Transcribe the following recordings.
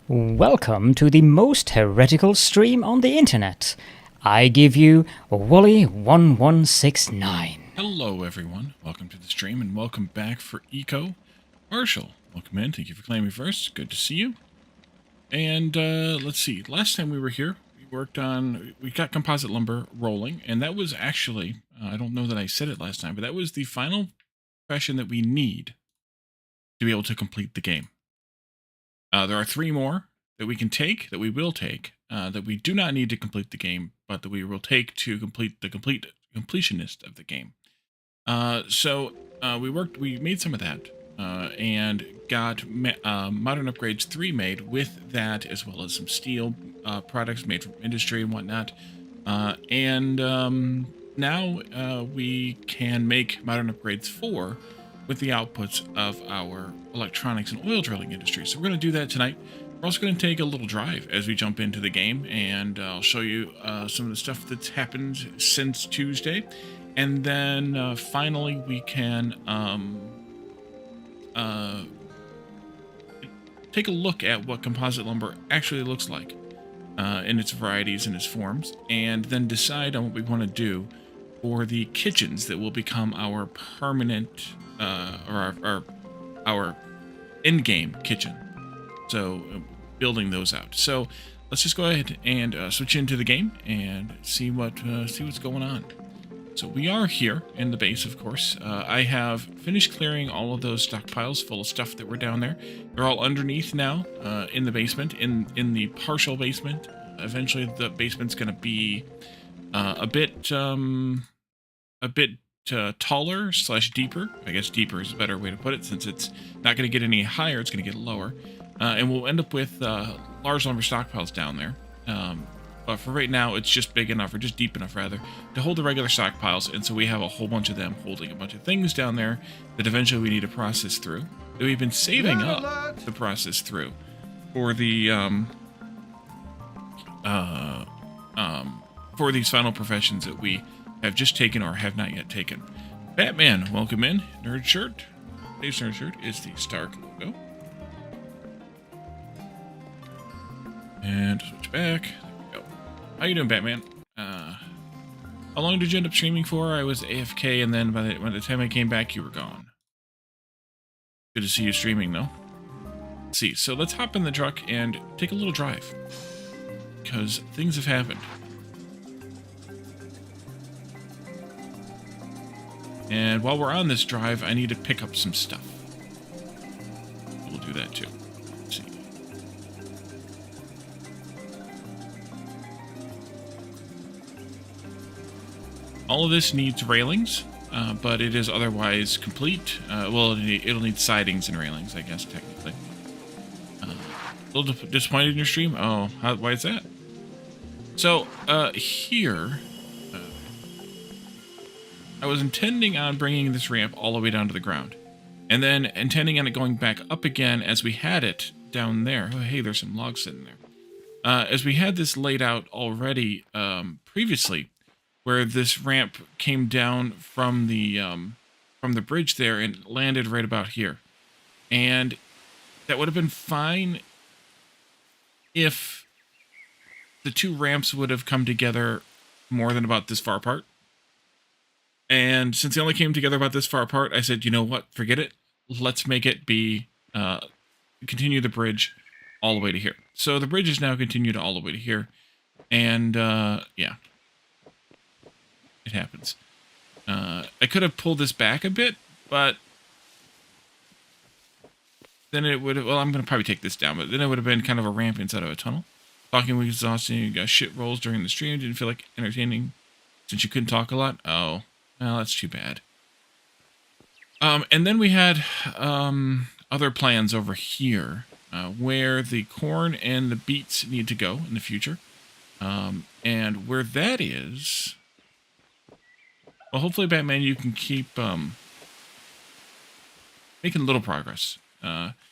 Welcome to the most heretical stream on the internet. I give you Wooly1169. Hello everyone, welcome to the stream and welcome back for Eco. Marshall, welcome in, thank you for claiming first, good to see you. And let's see, last time we were here, we got Composite Lumber rolling, and that was actually, I don't know that I said it last time, but that was the final profession that we need to be able to complete the game. There are 3 more that we can take, that we will take, that we do not need to complete the game, but that we will take to complete the completionist of the game. We made some of that, and got Modern Upgrades 3 made with that, as well as some steel products made from industry and whatnot. Now we can make Modern Upgrades 4 with the outputs of our electronics and oil drilling industry. So we're going to do that tonight. We're also going to take a little drive as we jump into the game, and I'll show you some of the stuff that's happened since Tuesday. And then finally we can take a look at what composite lumber actually looks like in its varieties and its forms, and then decide on what we want to do for the kitchens that will become our permanent or our in-game kitchen. So building those out. So let's just go ahead and switch into the game and see what's going on. So we are here in the base, of course. I have finished clearing all of those stockpiles full of stuff that were down there. They're all underneath now in the basement, in the partial basement. Eventually the basement's going to be a bit taller / deeper. I guess deeper is a better way to put it, since it's not going to get any higher, it's going to get lower. And we'll end up with large lumber stockpiles down there. But for right now, it's just big enough, or just deep enough rather, to hold the regular stockpiles, and so we have a whole bunch of them holding a bunch of things down there that eventually we need to process through. That we've been saving up to process through for the for these final professions that we have just taken or have not yet taken. Batman, welcome in. Nerd shirt. Today's nerd shirt is the Stark logo. And switch back. There we go. How you doing, Batman? How long did you end up streaming for? I was AFK, and then by the time I came back, you were gone. Good to see you streaming, though. Let's see. So let's hop in the truck and take a little drive, because things have happened. And while we're on this drive, I need to pick up some stuff. We'll do that too. Let's see. All of this needs railings, but it is otherwise complete. Well, it'll need sidings and railings, I guess, technically. A little disappointed in your stream? Oh, why is that? So, here... I was intending on bringing this ramp all the way down to the ground, and then intending on it going back up again as we had it down there. Oh, hey, there's some logs sitting there. As we had this laid out already previously, where this ramp came down from the bridge there and landed right about here. And that would have been fine if the 2 ramps would have come together more than about this far apart. And since they only came together about this far apart, I said, you know what, forget it. Let's make it be, continue the bridge all the way to here. So the bridge is now continued all the way to here. And, yeah. It happens. I could have pulled this back a bit, but then it would have, well, I'm going to probably take this down, but then it would have been kind of a ramp inside of a tunnel. Talking was exhausting, you got shit rolls during the stream, didn't feel like entertaining since you couldn't talk a lot. Oh. Well, that's too bad. And then we had other plans over here where the corn and the beets need to go in the future. And where that is... Well, hopefully, Batman, you can keep making a little progress.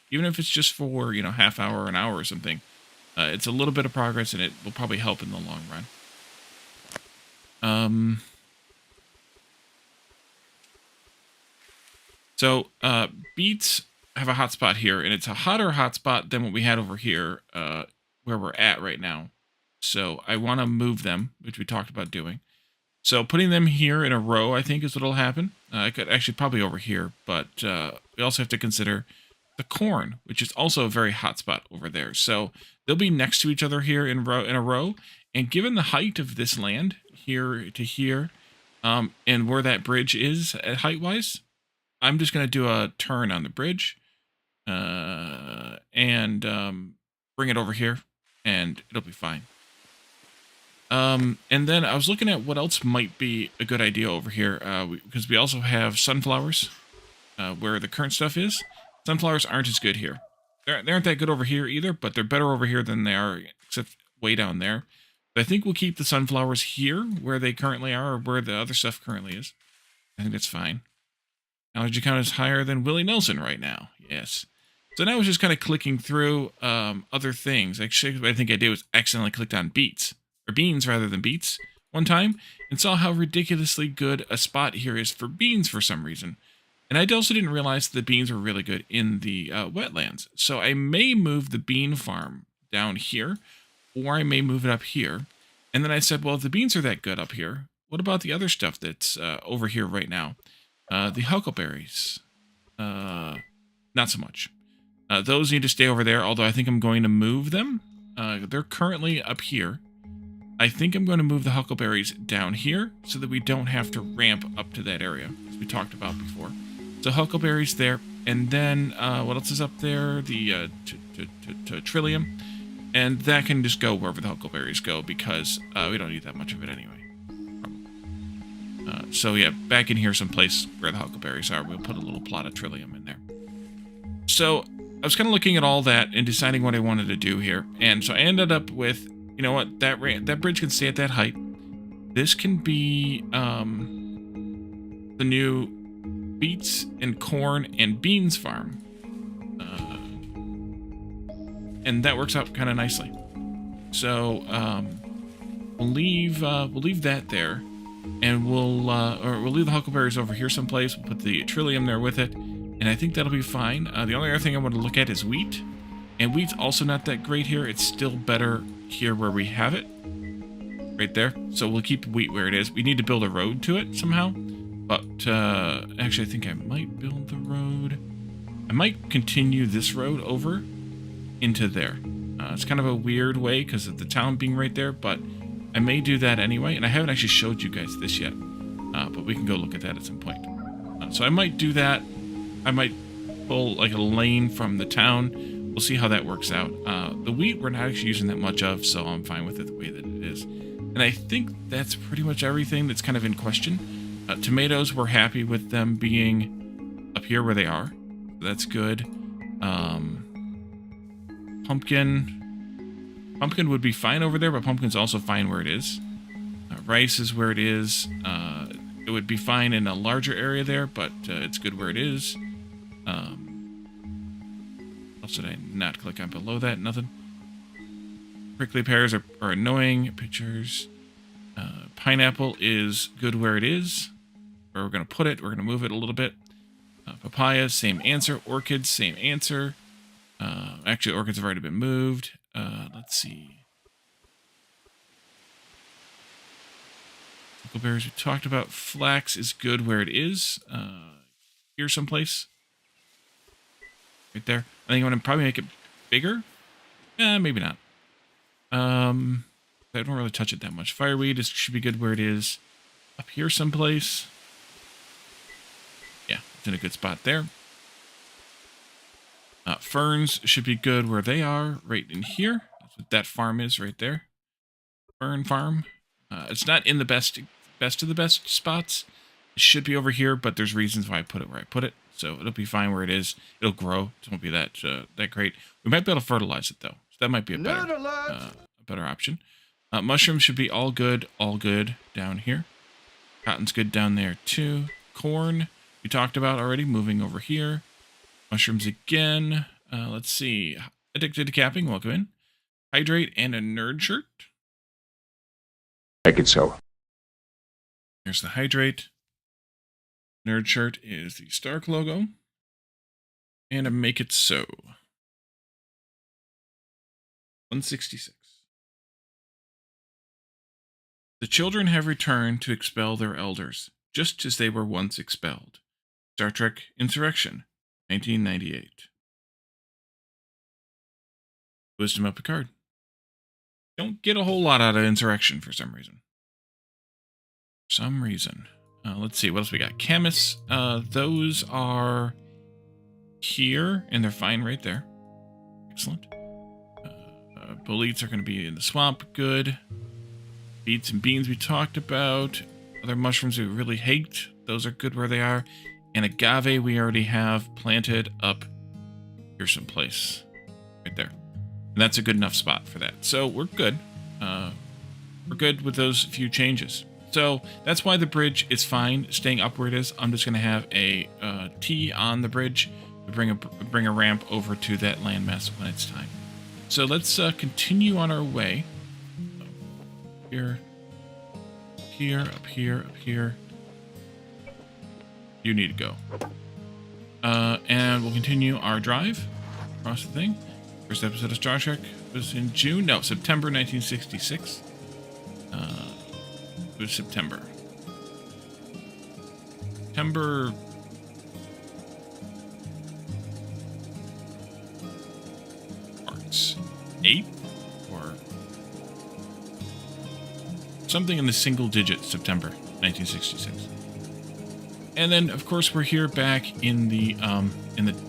Even if it's just for, half hour or an hour or something. It's a little bit of progress, and it will probably help in the long run. So, beets have a hot spot here, and it's a hotter hot spot than what we had over here, where we're at right now. So I want to move them, which we talked about doing. So putting them here in a row, I think, is what will happen. I could actually probably over here, but we also have to consider the corn, which is also a very hot spot over there. So they'll be next to each other here in a row. And given the height of this land here to here, and where that bridge is at height-wise, I'm just going to do a turn on the bridge and bring it over here, and it'll be fine. And then I was looking at what else might be a good idea over here, because we also have sunflowers where the current stuff is. Sunflowers aren't as good here. They aren't that good over here either, but they're better over here than they are, except way down there. But I think we'll keep the sunflowers here where they currently are, or where the other stuff currently is. I think that's fine. Allergy count is higher than Willie Nelson right now. Yes. So now I was just kind of clicking through other things. Actually, what I think I did was accidentally clicked on beans rather than beets one time, and saw how ridiculously good a spot here is for beans for some reason. And I also didn't realize that the beans were really good in the wetlands. So I may move the bean farm down here, or I may move it up here. And then I said, well, if the beans are that good up here, what about the other stuff that's over here right now? The huckleberries. Not so much. Those need to stay over there, although I think I'm going to move them. They're currently up here. I think I'm going to move the huckleberries down here so that we don't have to ramp up to that area, as we talked about before. So huckleberries there, and then what else is up there? The trillium, and that can just go wherever the huckleberries go because we don't need that much of it anyway. So yeah, back in here someplace where the huckleberries are, we'll put a little plot of trillium in there. So I was kind of looking at all that and deciding what I wanted to do here, and so I ended up with, you know what, that bridge can stay at that height. This can be the new beets and corn and beans farm, and that works out kind of nicely. So we'll leave that there, and we'll leave the huckleberries over here someplace. We'll put the trillium there with it, and I think that'll be fine. The only other thing I want to look at is wheat, and wheat's also not that great here. It's still better here where we have it, right there. So we'll keep wheat where it is. We need to build a road to it somehow, but actually I think I might build the road. I might continue this road over into there. It's kind of a weird way because of the town being right there, but I may do that anyway, and I haven't actually showed you guys this yet, but we can go look at that at some point. So I might do that. I might pull like a lane from the town. We'll see how that works out. The wheat we're not actually using that much of, so I'm fine with it the way that it is. And I think that's pretty much everything that's kind of in question. Tomatoes, we're happy with them being up here where they are. That's good. Pumpkin would be fine over there, but pumpkin's also fine where it is. Rice is where it is. It would be fine in a larger area there, but it's good where it is. What else did I not click on below that? Nothing. Prickly pears are annoying. Pictures. Pineapple is good where it is. Where we're going to put it. We're going to move it a little bit. Papaya, same answer. Orchids, same answer. Actually, orchids have already been moved. Let's see. Huckleberries we talked about. Flax is good where it is. Here someplace. Right there. I think I'm going to probably make it bigger. Maybe not. I don't really touch it that much. Fireweed should be good where it is. Up here someplace. Yeah, it's in a good spot there. Ferns should be good where they are, right in here. That's what that farm is right there. Fern farm. It's not in the best of the best spots. It should be over here, but there's reasons why I put it where I put it. So it'll be fine where it is. It'll grow. It won't be that great. We might be able to fertilize it though. So that might be a better option. Mushrooms should be all good down here. Cotton's good down there too. Corn we talked about already. Moving over here. Mushrooms again. Let's see. Addicted to capping. Welcome in. Hydrate and a nerd shirt. Make it so. Here's the hydrate. Nerd shirt is the Stark logo. And to make it so. 166. The children have returned to expel their elders, just as they were once expelled. Star Trek Insurrection, 1998. Wisdom of Picard. Don't get a whole lot out of Insurrection for some reason. Let's see, what else we got? Chemists, those are here, and they're fine right there. Excellent. Boletes are going to be in the swamp. Good. Beets and beans we talked about. Other mushrooms we really hate. Those are good where they are. And agave we already have planted up here someplace. Right there. And that's a good enough spot for that. So we're good. We're good with those few changes. So that's why the bridge is fine staying up where it is. I'm just going to have a T on the bridge to bring a ramp over to that landmass when it's time. So let's continue on our way. Here, up here. You need to go. And we'll continue our drive across the thing. First episode of Star Trek was in September 1966. It was September. September 8th? Or something in the single digit September 1966. And then, of course, we're here back in the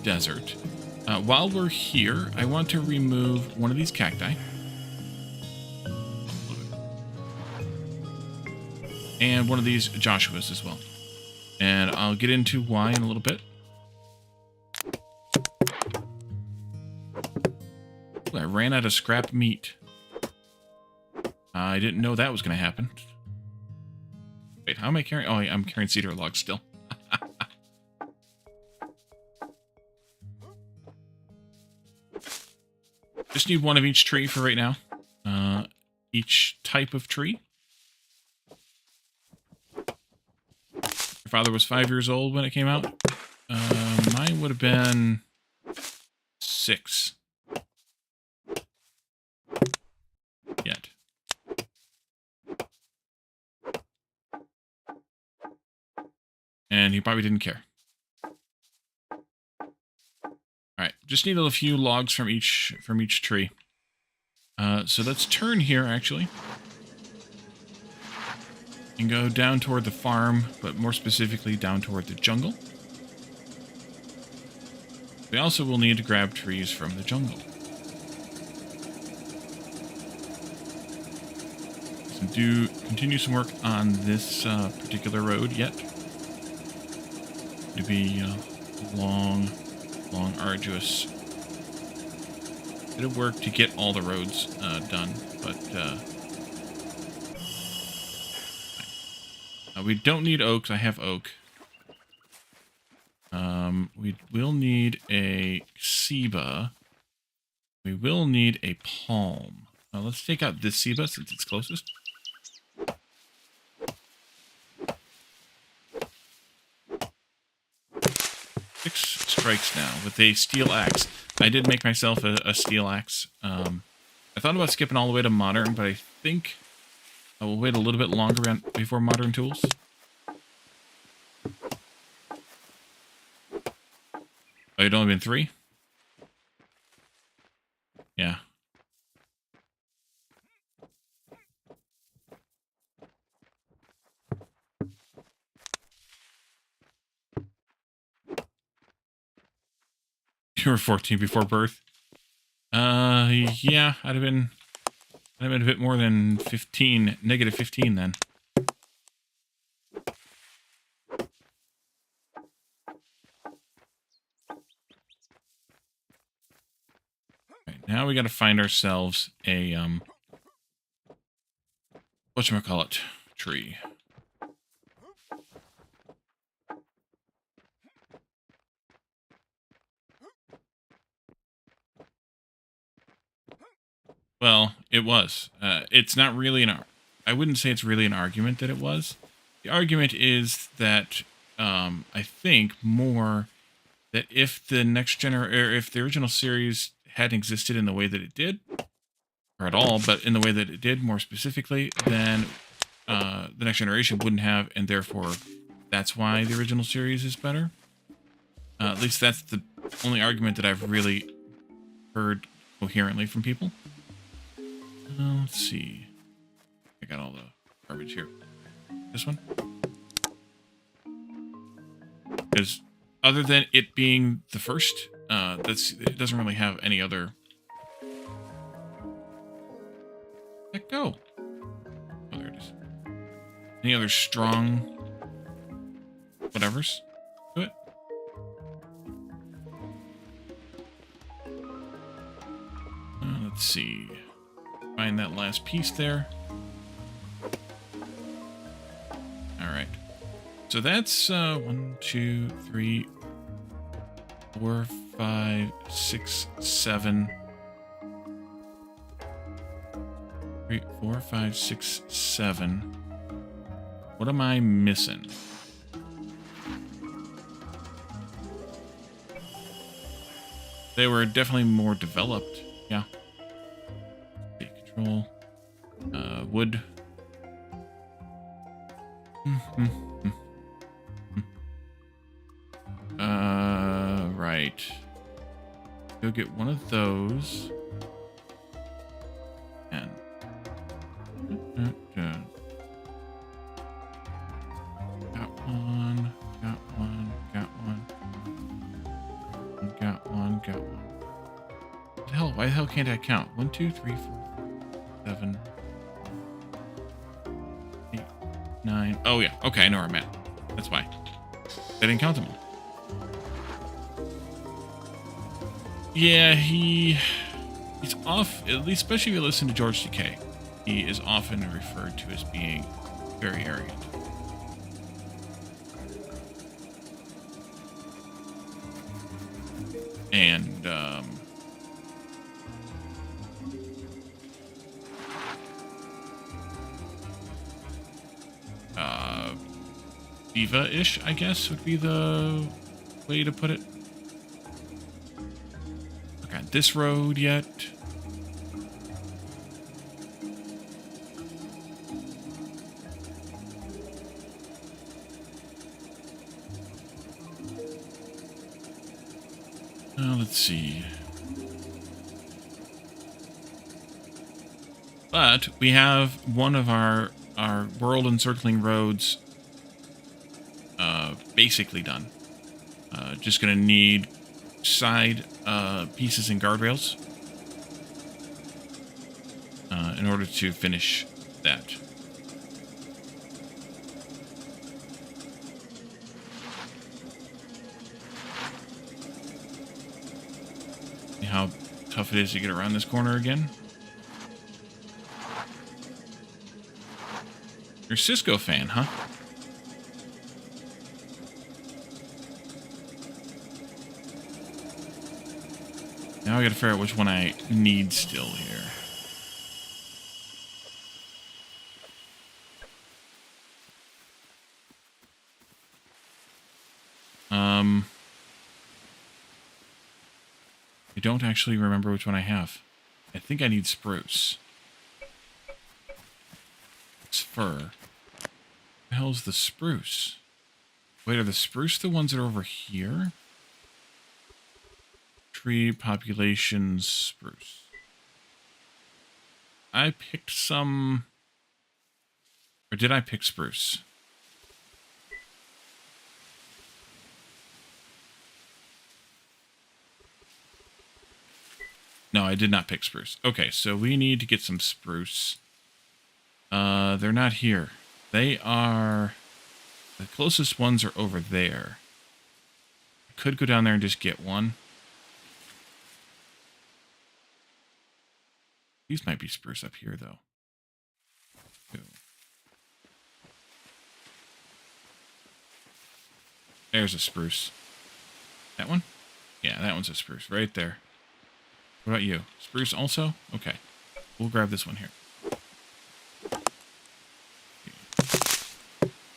desert. While we're here, I want to remove one of these cacti. And one of these Joshuas as well. And I'll get into why in a little bit. Ooh, I ran out of scrap meat. I didn't know that was going to happen. Wait, how am I carrying? Oh, I'm carrying cedar logs still. Just need one of each tree for right now. Each type of tree. Your father was 5 years old when it came out. Mine would have been 6. Yet. And he probably didn't care. Alright, just need a few logs from each tree. So let's turn here, actually. And go down toward the farm, but more specifically down toward the jungle. We also will need to grab trees from the jungle. Continue some work on this particular road yet. To be long, arduous bit of work to get all the roads done, but we don't need oaks. I have oak. We will need a ceiba. We will need a palm. Let's take out this ceiba since it's closest. 6 strikes now with a steel axe. I did make myself a steel axe. I thought about skipping all the way to modern, but I think I will wait a little bit longer before modern tools. Oh, it'd only been 3? Yeah. You were 14 before birth. Yeah, I'd have been a bit more than 15, negative 15 then. Right, now we got to find ourselves a whatchamacallit tree. Well, it was. It's not really I wouldn't say it's really an argument that it was. The argument is that I think more that if the if the original series hadn't existed in the way that it did, or at all, but in the way that it did more specifically, then the next generation wouldn't have, and therefore that's why the original series is better. At least that's the only argument that I've really heard coherently from people. Let's see. I got all the garbage here. This one? Because other than it being the first, it doesn't really have any other. Let go. Oh, there it is. Any other strong whatevers to it? Let's see. Find that last piece there. All right. So that's 1, 2, 3, 4, 5, 6, 7. 3, 4, 5, 6, 7. What am I missing? They were definitely more developed. Yeah. Control. Wood. Right. Go get one of those. And got one. Got one. Got one. Got one. Got one. What the hell? Why the hell can't I count? 1, 2, 3, 4, 7, 8, 9. Oh yeah. Okay, I know where I'm at. That's why. I didn't count them all. Yeah, he's off, at least especially if you listen to George Takei. He is often referred to as being very arrogant. And, diva-ish, I guess, would be the way to put it. Got this road yet? Let's see. But we have one of our world encircling roads basically done. Just gonna need side pieces and guardrails in order to finish that. See how tough it is to get around this corner again. You're a Cisco fan, huh? Now I gotta figure out which one I need still here. I don't actually remember which one I have. I think I need spruce. It's fir. Where the hell's the spruce? Wait, are the spruce the ones that are over here? Tree population spruce. I picked some... Or did I pick spruce? No, I did not pick spruce. Okay, so we need to get some spruce. They're not here. They are... The closest ones are over there. I could go down there and just get one. These might be spruce up here, though. Ooh. There's a spruce. That one? Yeah, that one's a spruce right there. What about you? Spruce also? Okay. We'll grab this one here.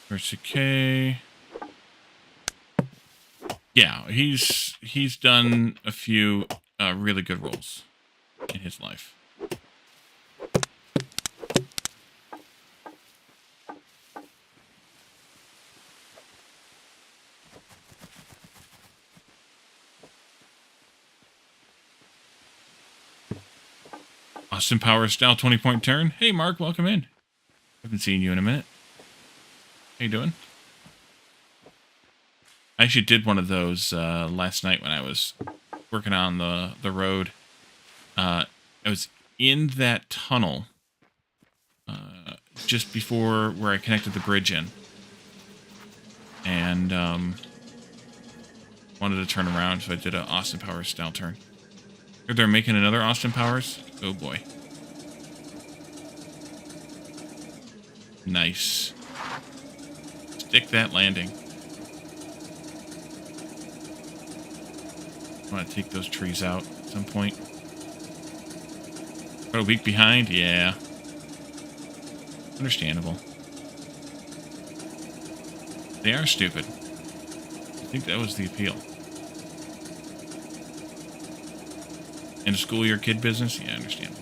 There's decay. Yeah, he's done a few really good roles in his life. Austin Powers style 20-point turn. Hey, Mark, welcome in. Haven't seen you in a minute. How you doing? I actually did one of those last night when I was working on the road. I was in that tunnel just before where I connected the bridge in. And wanted to turn around, so I did an Austin Powers style turn. They're making another Austin Powers? Oh boy. Nice. Stick that landing. I want to take those trees out at some point. About a week behind? Yeah. Understandable. They are stupid. I think that was the appeal. End of school year kid business? Yeah, understandable.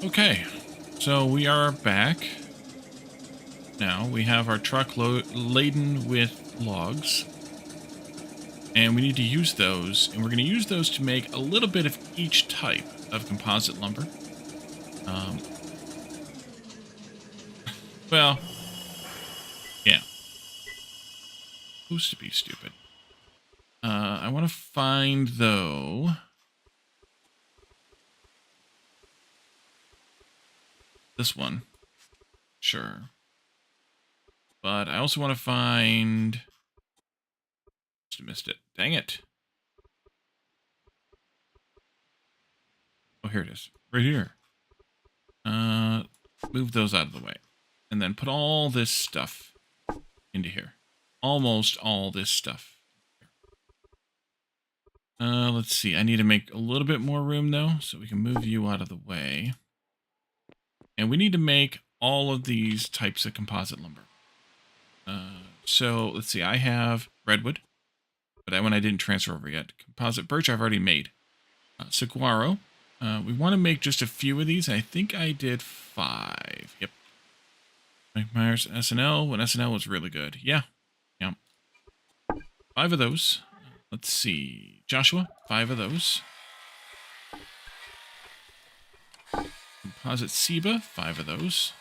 Okay, so we are back. Now we have our truck laden with logs. And we need to use those, and we're going to use those to make a little bit of each type of composite lumber. Well, yeah. Who's to be stupid? I want to find, though... this one. Sure. But I also want to find... just missed it. Dang it. Oh, here it is. Right here. Move those out of the way. And then put all this stuff into here. Almost all this stuff. Let's see. I need to make a little bit more room, though, so we can move you out of the way. And we need to make all of these types of composite lumber. So, let's see. I have redwood, but that one I didn't transfer over yet. Composite birch I've already made. Saguaro. We want to make just a few of these. I think I did 5. Yep. Mike Myers, SNL, when SNL was really good. Yeah. Yeah. 5 of those. Let's see. Joshua, 5 of those. Composite Seba, 5 of those.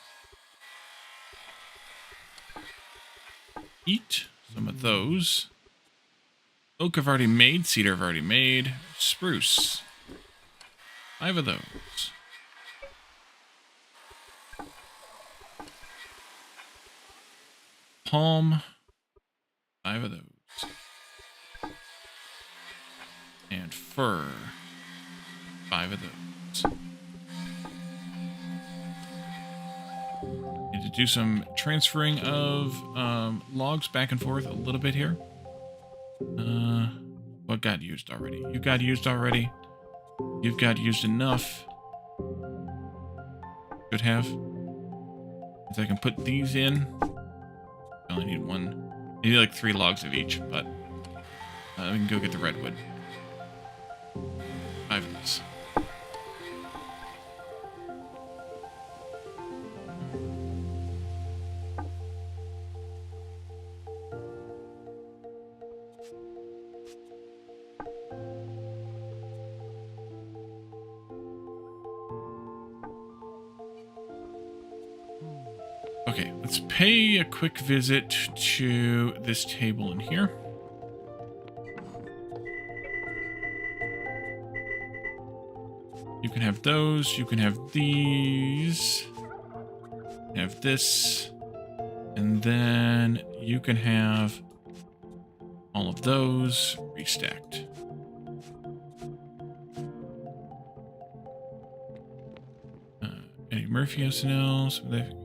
Eat, some of those. Oak I've already made. Cedar I've already made. Spruce, 5 of those. Palm, 5 of those. And fir, 5 of those. Need to do some transferring of logs back and forth a little bit here. What got used already? You got used already. You've got used enough. Should have. If I can put these in. I only need 1. I need like 3 logs of each, but we can go get the redwood. 5 of this. Okay, let's pay a quick visit to this table in here. You can have those, you can have these, have this, and then you can have all of those restacked. Eddie Murphy SNLs.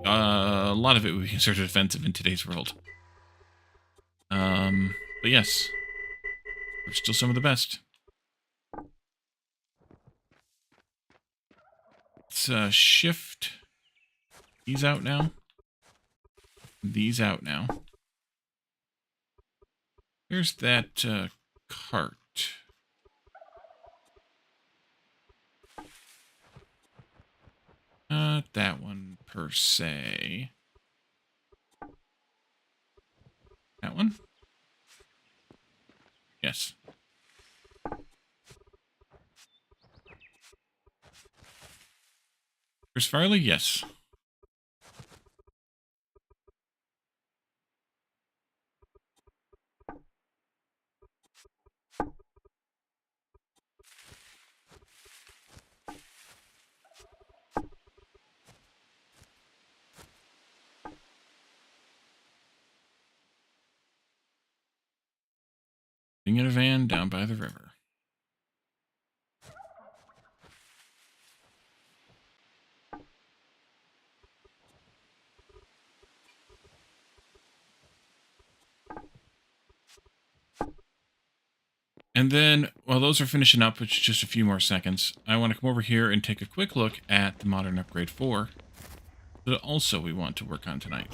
A lot of it would be considered offensive in today's world. But yes, we're still some of the best. let's shift these out now. These out now. Here's that cart. Not that one per se. That one? Yes. Chris Farley? Yes. In a van down by the river. And then, while those are finishing up, which is just a few more seconds, I want to come over here and take a quick look at the Modern Upgrade 4 that also we want to work on tonight.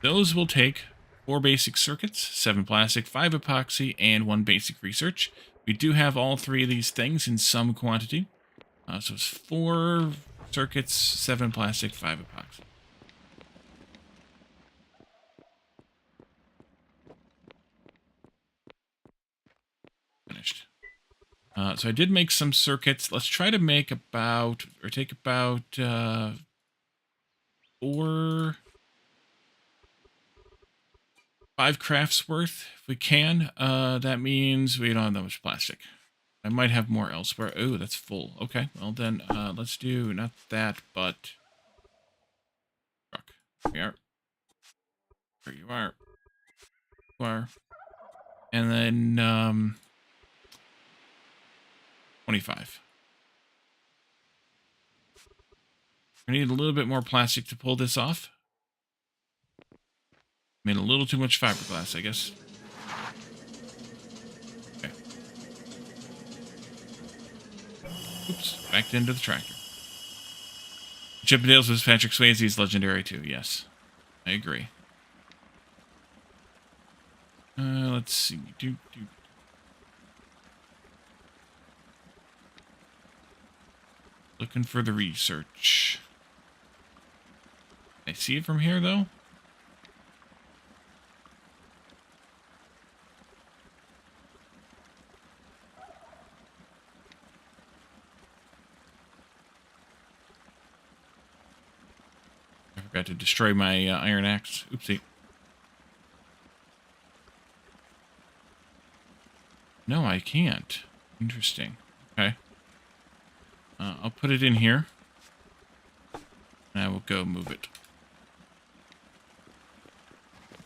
Those will take 4 basic circuits, 7 plastic, 5 epoxy, and 1 basic research. We do have all 3 of these things in some quantity. So it's 4 circuits, 7 plastic, 5 epoxy. Finished. So I did make some circuits. Let's try to make about, or take about 5 crafts worth if we can. That means we don't have that much plastic. I might have more elsewhere. Oh, that's full. Okay, well then let's do not that, but truck. Here we are. There you are. You are. And then 25. I need a little bit more plastic to pull this off. Made a little too much fiberglass, I guess. Okay. Oops, backed into the tractor. Chippendales was Patrick Swayze's legendary too, yes. I agree. Let's see. Looking for the research. Can I see it from here, though? I forgot to destroy my iron axe. Oopsie. No, I can't. Interesting. Okay. I'll put it in here. And I will go move it.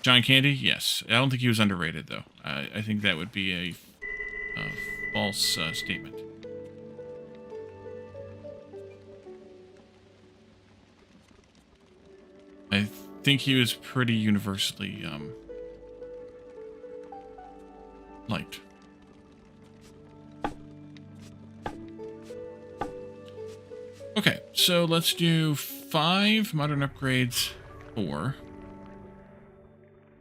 John Candy? Yes. I don't think he was underrated, though. I think that would be a false statement. I think he was pretty universally liked. Okay, so let's do 5 modern upgrades, 4.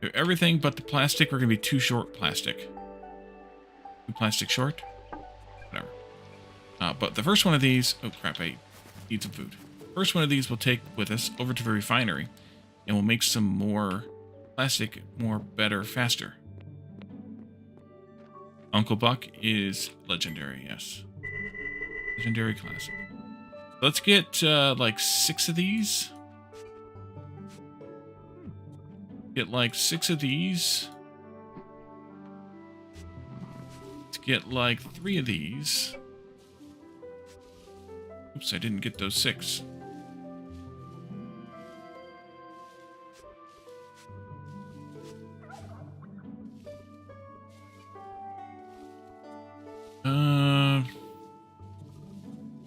Do everything but the plastic. We're going to be 2 short plastic. 2 plastic short? Whatever. But the first one of these... Oh, crap, I need some food. First one of these we'll take with us over to the refinery, and we'll make some more plastic more better, faster. Uncle Buck is legendary, yes. Legendary classic. Let's get, like, 6 of these. Get, like, 6 of these. Let's get, like, 3 of these. Oops, I didn't get those 6.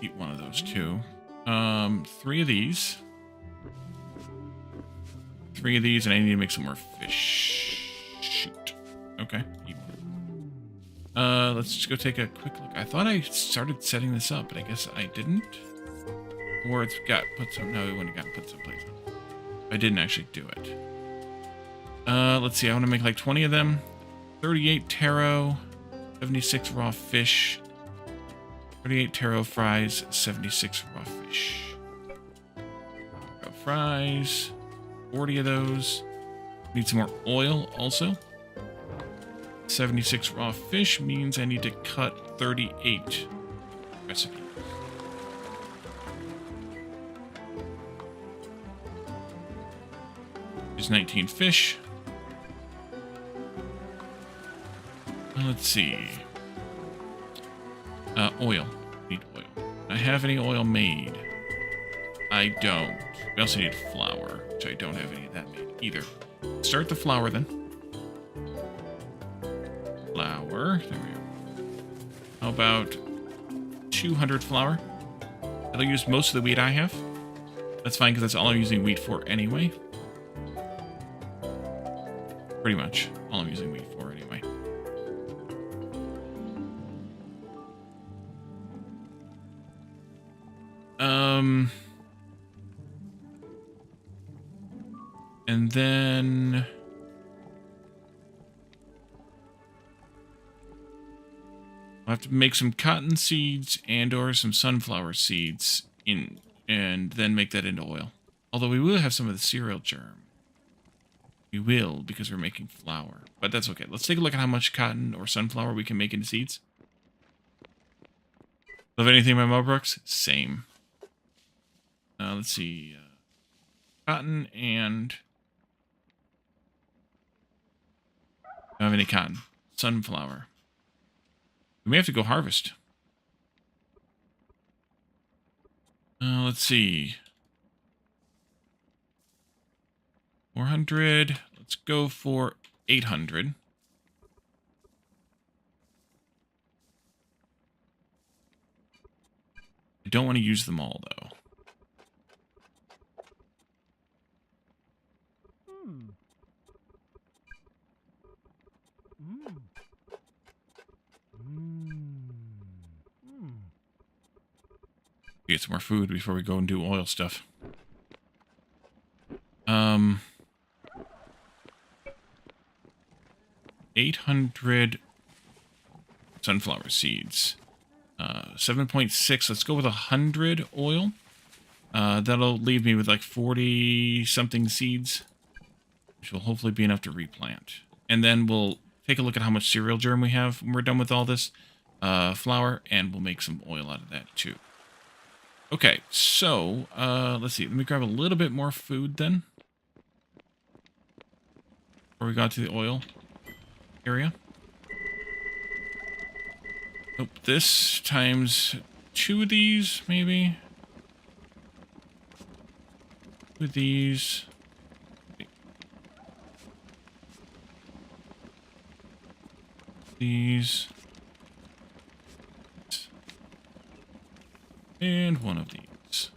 Eat one of those too. 3 of these. 3 of these, and I need to make some more fish. Shoot. Okay. Eat one. Let's just go take a quick look. I thought I started setting this up, but I guess I didn't. Or it's got put some. No, we wouldn't have got put someplace else. I didn't actually do it. Let's see. I want to make like 20 of them. 38 taro, 76 raw fish, 38 taro fries, 76 raw fish. Raw fries, 40 of those. Need some more oil also. 76 raw fish means I need to cut 38 recipes. There's 19 fish. Let's see. Oil. Need oil. Do I have any oil made? I don't. We also need flour, which I don't have any of that made either. Start the flour then. Flour. There we go. How about 200 flour? That'll use most of the wheat I have. That's fine because that's all I'm using wheat for anyway. Pretty much all I'm using wheat for anyway. And then I'll have to make some cotton seeds and or some sunflower seeds and then make that into oil. Although we will have some of the cereal germ. We will, because we're making flour. But that's okay. Let's take a look at how much cotton or sunflower we can make into seeds. Love anything by Mobrooks? Same. Let's see. Cotton and... I don't have any cotton. Sunflower. We may have to go harvest. Let's see. 400. Let's go for 800. I don't want to use them all, though. Get some more food before we go and do oil stuff. 800 sunflower seeds. 7.6. Let's go with 100 oil. That'll leave me with like 40-something seeds, which will hopefully be enough to replant. And then we'll take a look at how much cereal germ we have when we're done with all this flour, and we'll make some oil out of that too. Okay, so let's see. Let me grab a little bit more food then. Before we got to the oil area. Nope, this times 2 of these, maybe. 2 of these. These. And 1 of these.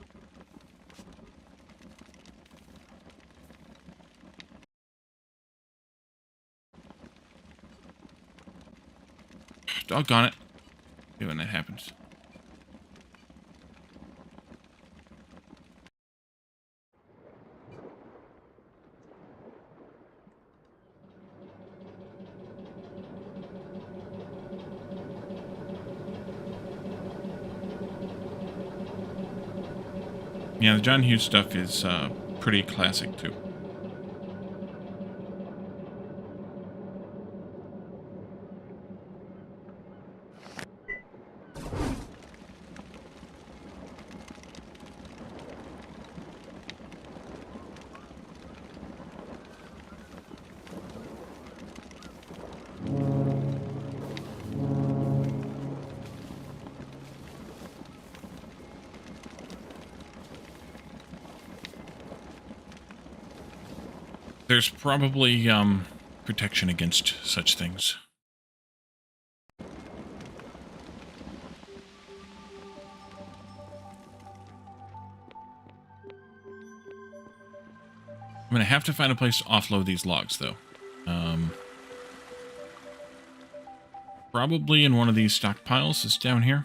Doggone it. See when that happens. Yeah, the John Hughes stuff is pretty classic too. There's probably protection against such things. I'm going to have to find a place to offload these logs, though. Probably in one of these stockpiles that's down here.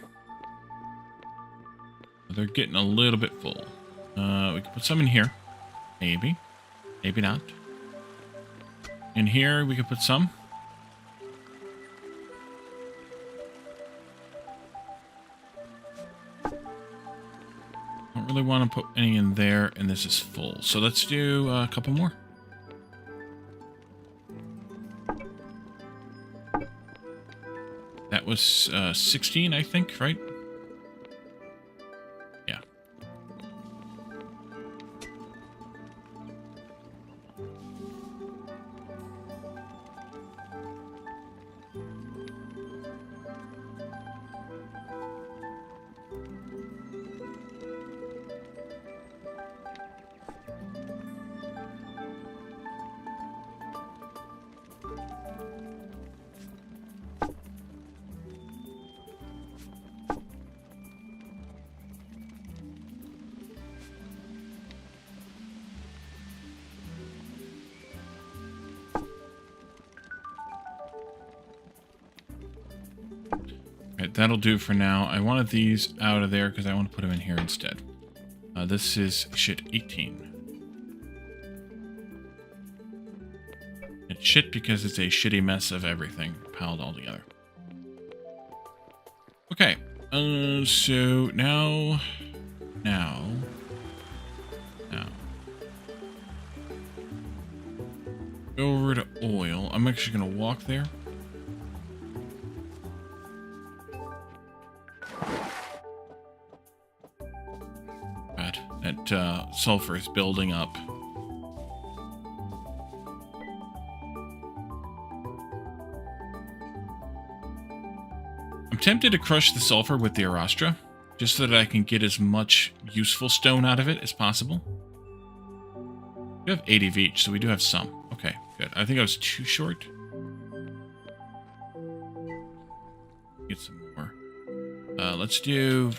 They're getting a little bit full. We can put some in here. Maybe. Maybe not. In here, we could put some. Don't really want to put any in there, and this is full. So let's do a couple more. That was 16, I think, right? Yeah. Alright, that'll do for now. I wanted these out of there because I want to put them in here instead. This is shit 18. It's shit because it's a shitty mess of everything piled all together. Okay, so now. Go over to oil. I'm actually going to walk there. God, that sulfur is building up. I'm tempted to crush the sulfur with the Arastra, just so that I can get as much useful stone out of it as possible. We have 80 of each, so we do have some. Okay, good. I think I was too short. Get some more. Let's do...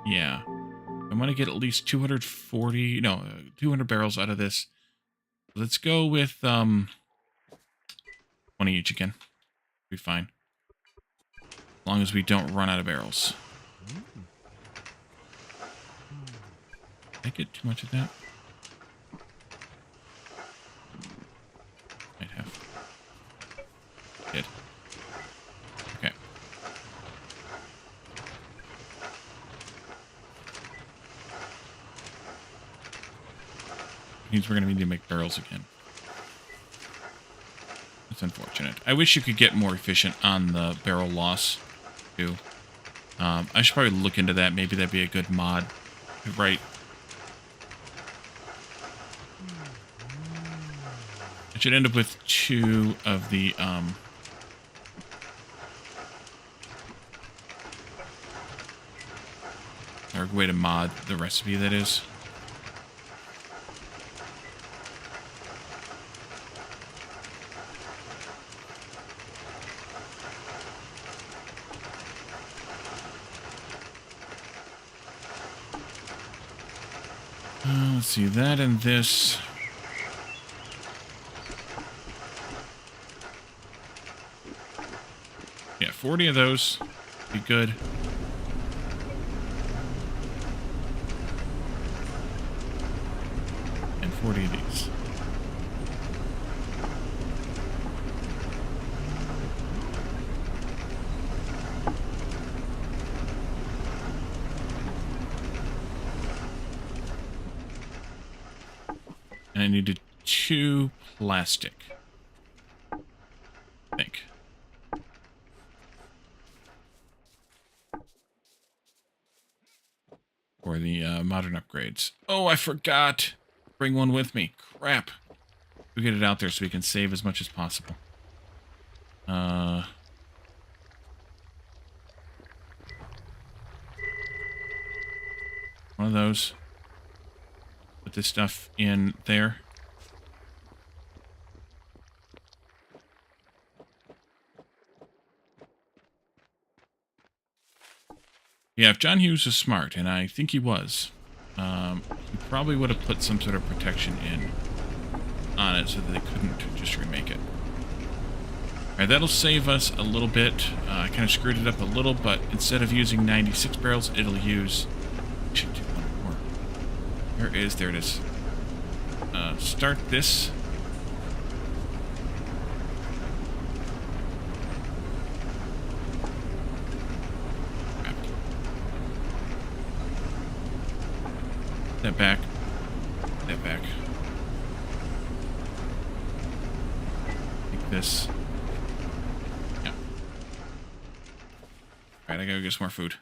Yeah. I want to get at least 240... No, 200 barrels out of this. Let's go with 20 each again. Be fine. As long as we don't run out of barrels. Did I get too much of that? Might have. Did. Okay. Means we're going to need to make barrels again. That's unfortunate. I wish you could get more efficient on the barrel loss, too. I should probably look into that. Maybe that'd be a good mod. Right. I should end up with 2 of the, or a way to mod the recipe, that is. Let's see, that and this. Yeah, 40 of those. Be good. And 40 of these. And I needed 2 plastic. I think. For the modern upgrades. Oh, I forgot. Bring one with me. Crap. We'll get it out there so we can save as much as possible. One of those. Put this stuff in there. Yeah, if John Hughes was smart, and I think he was, he probably would have put some sort of protection in on it so that they couldn't just remake it. Alright, that'll save us a little bit. I kind of screwed it up a little, but instead of using 96 barrels, it'll use... Should do one more. There it is. Start this. Crap. That back. That back. Take this. Yeah. Alright, I gotta get some more food.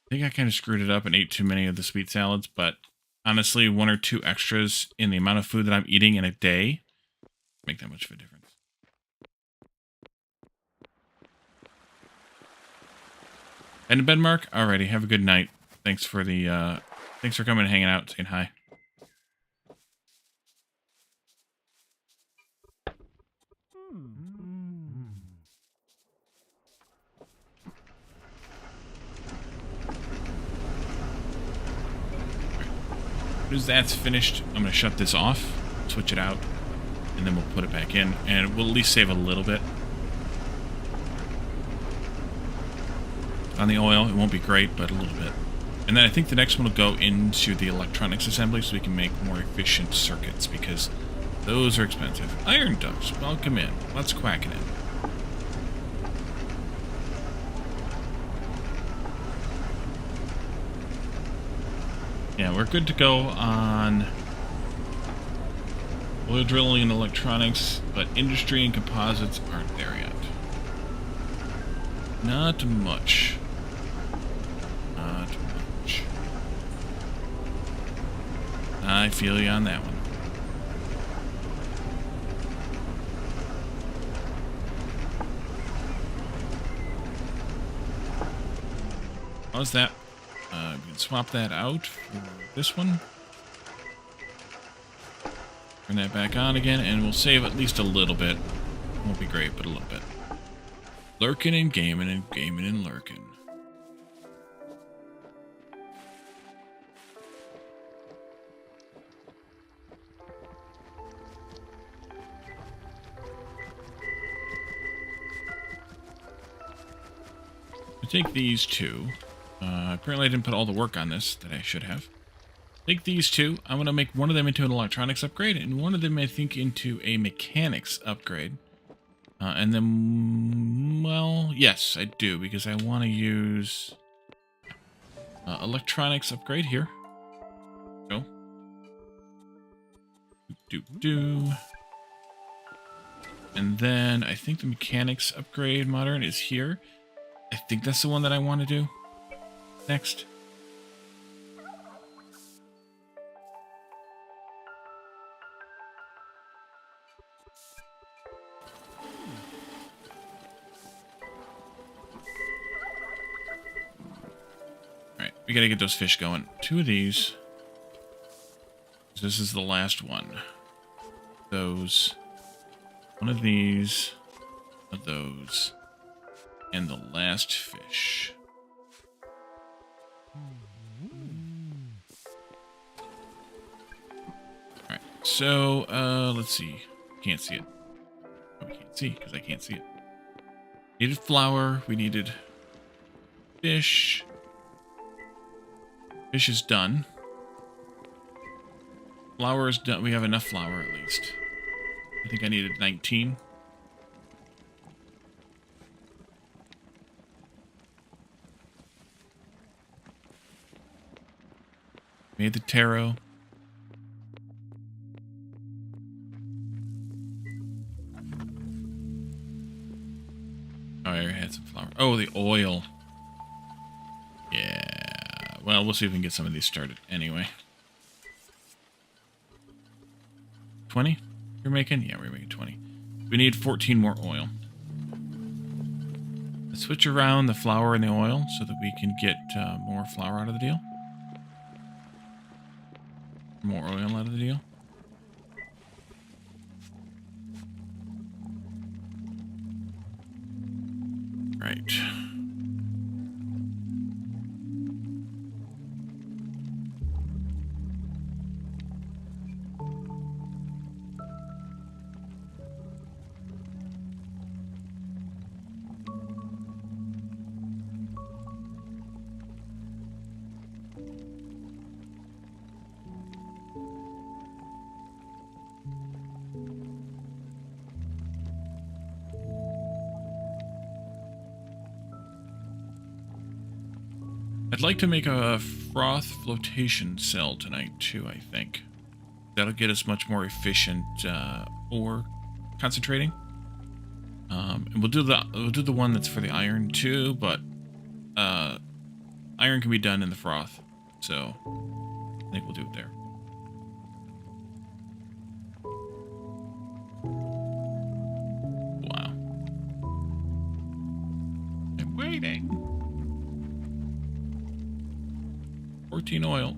I think I kind of screwed it up and ate too many of the sweet salads, but honestly, 1 or 2 extras in the amount of food that I'm eating in a day make that much of a difference. And to bed, Mark? Alrighty, have a good night. Thanks for the thanks for coming and hanging out, saying hi. As soon as that's finished, I'm going to shut this off, switch it out, and then we'll put it back in, and we'll at least save a little bit. On the oil, it won't be great, but a little bit. And then I think the next one will go into the electronics assembly so we can make more efficient circuits, because those are expensive. Iron ducts, welcome in. Let's quack it in. Yeah, we're good to go on oil drilling and electronics, but industry and composites aren't there yet. Not much. Not much. I feel you on that one. How's that? We can swap that out for this one. Turn that back on again, and we'll save at least a little bit. Won't be great, but a little bit. Lurking and gaming and gaming and lurking. I take these two. Apparently I didn't put all the work on this that I should have. Take these two. I'm going to make one of them into an electronics upgrade, and one of them, I think, into a mechanics upgrade. And then, well, yes, I do, because I want to use electronics upgrade here. Go. Do. And then I think the mechanics upgrade modern is here. I think that's the one that I want to do next. Alright, we gotta get those fish going. 2 of these. This is the last one. Those. 1 of these. 1 of those. And the last fish. Alright, so, let's see. Can't see it. Oh, we can't see, because I can't see it. Needed flour, we needed fish. Fish is done. Flour is done. We have enough flour, at least. I think I needed 19. Made the taro. Oh, I already had some flour. Oh, the oil. Yeah. Well, we'll see if we can get some of these started anyway. 20? You're making? Yeah, we're making 20. We need 14 more oil. Let's switch around the flour and the oil so that we can get more flour out of the deal. More oil out of the deal. Right. I'd like to make a froth flotation cell tonight too, I think. That'll get us much more efficient ore concentrating. And we'll do the one that's for the iron too, but iron can be done in the froth. So I think we'll do it there. Wow. I'm waiting. 14 oil.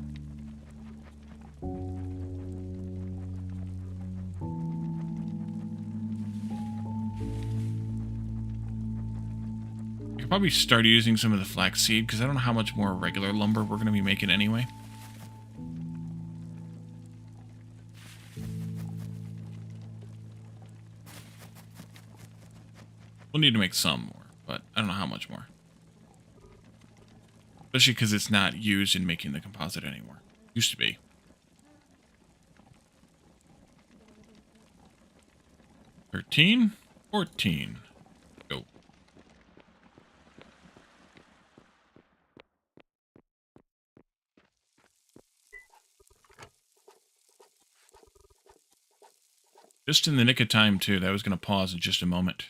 I could probably start using some of the flaxseed because I don't know how much more regular lumber we're going to be making anyway. We'll need to make some more, but I don't know how much more. Especially because it's not used in making the composite anymore. Used to be. 13, 14. Go. Just in the nick of time, too. That was going to pause in just a moment.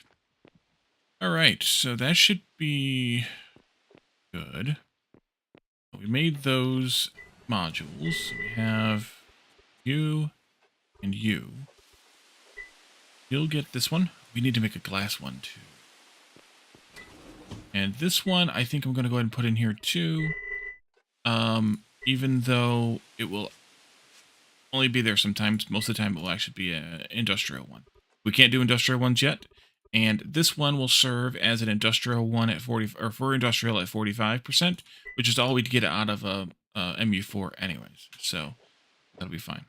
Alright, so that should be good. We made those modules. We have you and you. You'll get this one. We need to make a glass one too. And this one, I think I'm going to go ahead and put in here too. Even though it will only be there sometimes, most of the time it will actually be an industrial one. We can't do industrial ones yet. And this one will serve as an industrial one at 40, or for industrial at 45%, which is all we'd get out of a MU4 anyways. So that'll be fine.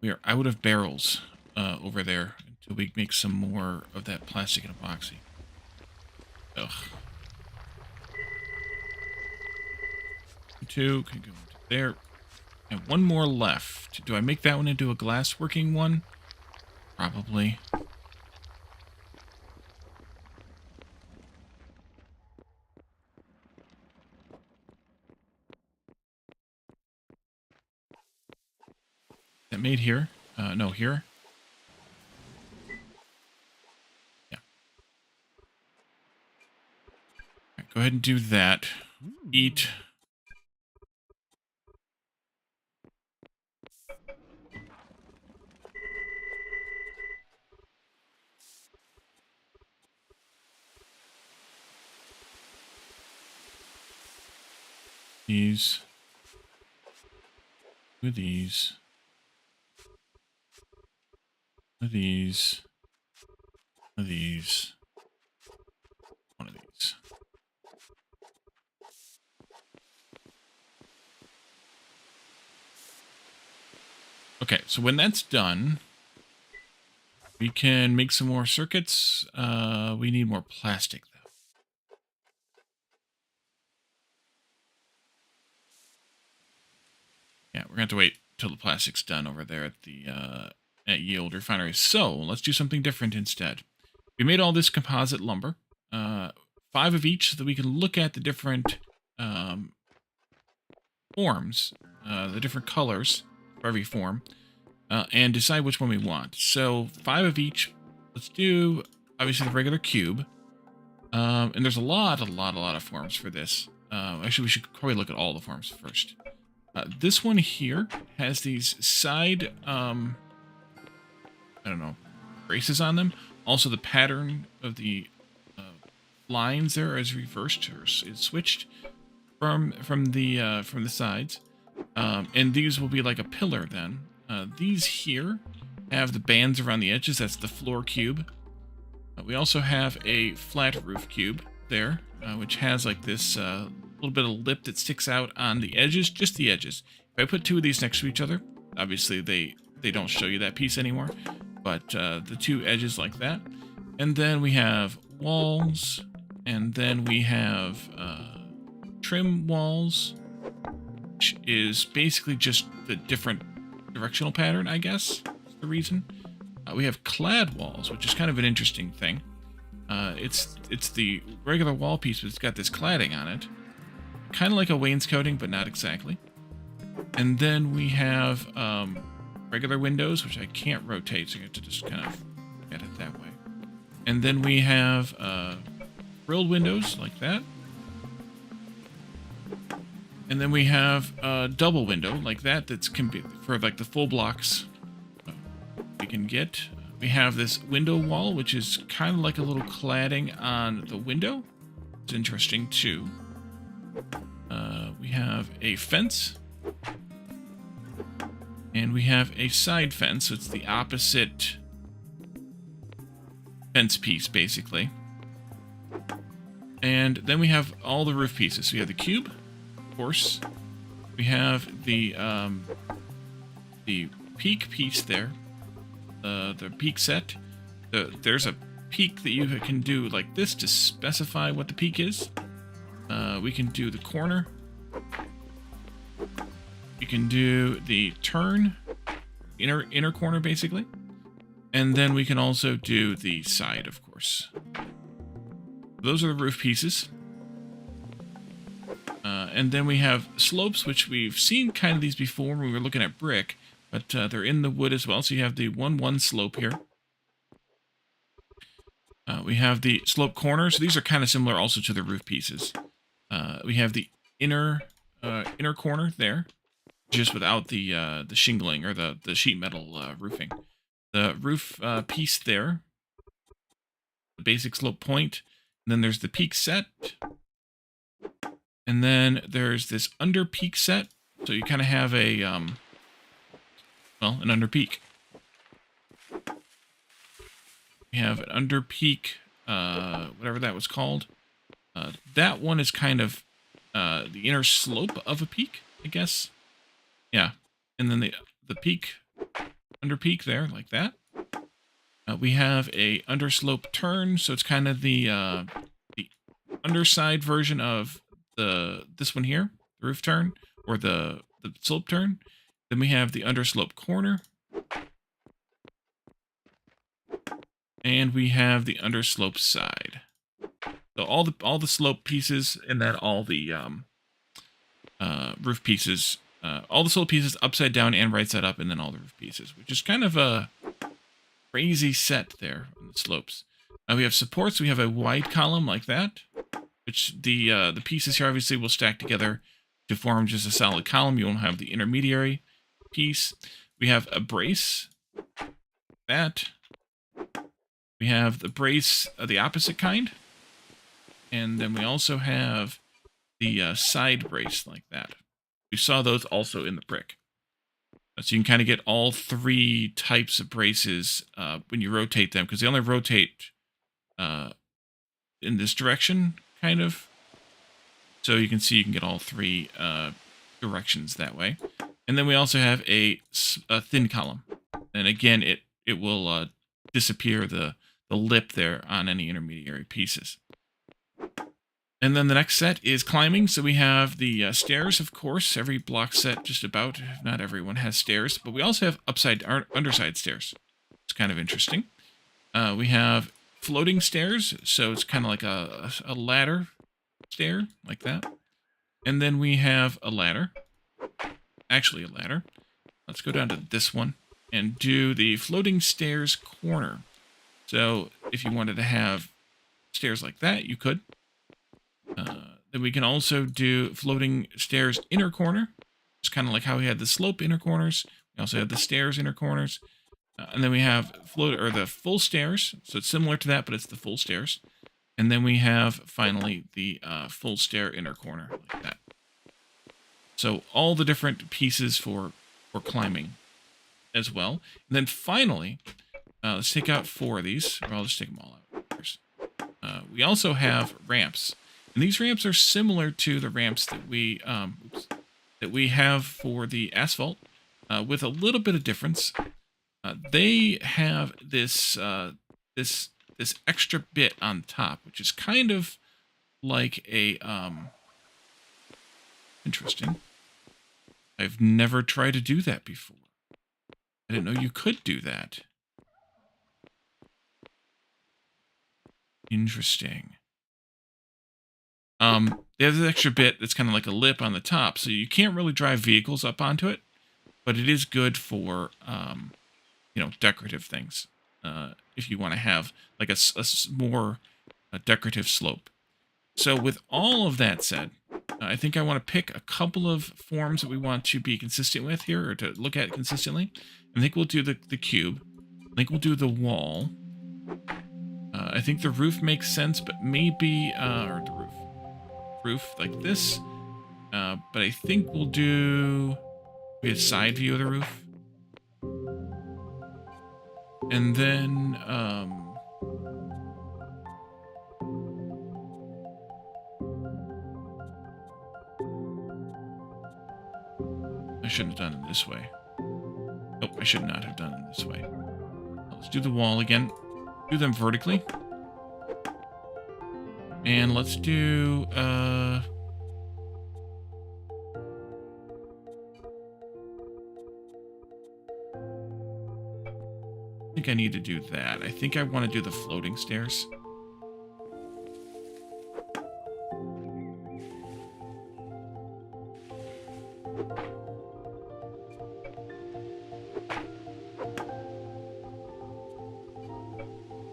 We are out of barrels over there until we make some more of that plastic and epoxy. Ugh. Two can go into there. And one more left. Do I make that one into a glass working one? Probably. That made here? No, here. Yeah. Right, go ahead and do that. Eat. These. With these. One of these. One of these. One of these. Okay, so when that's done, we can make some more circuits. We need more plastic, though. Yeah, we're going to have to wait till the plastic's done over there at the at Yield Refinery. So, let's do something different instead. We made all this composite lumber. 5 of each so that we can look at the different forms, the different colors for every form, and decide which one we want. So 5 of each. Let's do, obviously, the regular cube. And there's a lot of forms for this. Actually, we should probably look at all the forms first. This one here has these side, I don't know, braces on them. Also, the pattern of the lines there is reversed or is switched from the sides, and these will be like a pillar then. These here have the bands around the edges. That's the floor cube. We also have a flat roof cube there, which has like this little bit of lip that sticks out on the edges, just the edges. If I put two of these next to each other, obviously they don't show you that piece anymore, but the two edges like that. And then we have walls, and then we have trim walls, which is basically just the different directional pattern, I guess, is the reason. We have clad walls, which is kind of an interesting thing. It's the regular wall piece, but it's got this cladding on it. Kind of like a wainscoting, but not exactly. And then we have regular windows, which I can't rotate, so you have to just kind of get it that way. And then we have grilled windows, like that. And then we have a double window, like that, that's can be for like the full blocks we can get. We have this window wall, which is kind of like a little cladding on the window. It's interesting too. We have a fence, and we have a side fence, so it's the opposite fence piece, basically. And then we have all the roof pieces. So we have the cube, of course. We have the peak piece there. The peak set. There's a peak that you can do like this to specify what the peak is. We can do the corner. You can do the turn, inner corner basically. And then we can also do the side, of course. Those are the roof pieces. And then we have slopes, which we've seen kind of these before when we were looking at brick. But they're in the wood as well, so you have the 1-1 slope here. We have the slope corners. So these are kind of similar also to the roof pieces. We have the inner corner there, just without the shingling or the sheet metal roofing. The roof piece there, the basic slope point. And then there's the peak set. And then there's this under peak set. So you kind of have a an under peak. We have an under peak, whatever that was called. That one is kind of the inner slope of a peak, I guess. Yeah. And then the peak, under peak there, like that. We have a underslope turn, so it's kind of the underside version of this one here, the roof turn, or the slope turn. Then we have the underslope corner. And we have the underslope side. So all the slope pieces, and then all the roof pieces, all the slope pieces upside down and right side up, and then all the roof pieces, which is kind of a crazy set there on the slopes. We have supports. We have a wide column like that, which the pieces here obviously will stack together to form just a solid column. You won't have the intermediary piece. We have a brace. That. We have the brace of the opposite kind. And then we also have the side brace like that. We saw those also in the brick. So you can kind of get all three types of braces when you rotate them, because they only rotate in this direction, kind of. So you can see you can get all three directions that way. And then we also have a thin column. And again, it will disappear the lip there on any intermediary pieces. And then the next set is climbing. So we have the stairs, of course. Every block set, just about, not everyone has stairs. But we also have underside stairs. It's kind of interesting. We have floating stairs. So it's kind of like a ladder stair, like that. And then we have a ladder. Actually a ladder. Let's go down to this one and do the floating stairs corner. So if you wanted to have stairs like that, you could. Then we can also do floating stairs inner corner. It's kind of like how we had the slope inner corners. We also have the stairs inner corners. And then we have the full stairs. So it's similar to that, but it's the full stairs. And then we have finally the full stair inner corner like that. So all the different pieces for climbing as well. And then finally, let's take out 4 of these. Or I'll just take them all out first. We also have ramps. And these ramps are similar to the ramps that we have for the asphalt, with a little bit of difference. They have this this extra bit on top, which is kind of like a interesting. I've never tried to do that before. I didn't know you could do that. Interesting. They have this extra bit that's kind of like a lip on the top, so you can't really drive vehicles up onto it, but it is good for decorative things. If you want to have like a more decorative slope. So with all of that said, I think I want to pick a couple of forms that we want to be consistent with here, or to look at consistently. I think we'll do the cube. I think we'll do the wall. I think the roof makes sense, but maybe or the roof like this. But I think we'll do a side view of the roof, and then I shouldn't have done it this way. Oh, I should not have done it this way. Let's do the wall again. Do them vertically. And let's do I think I need to do that. I think I want to do the floating stairs.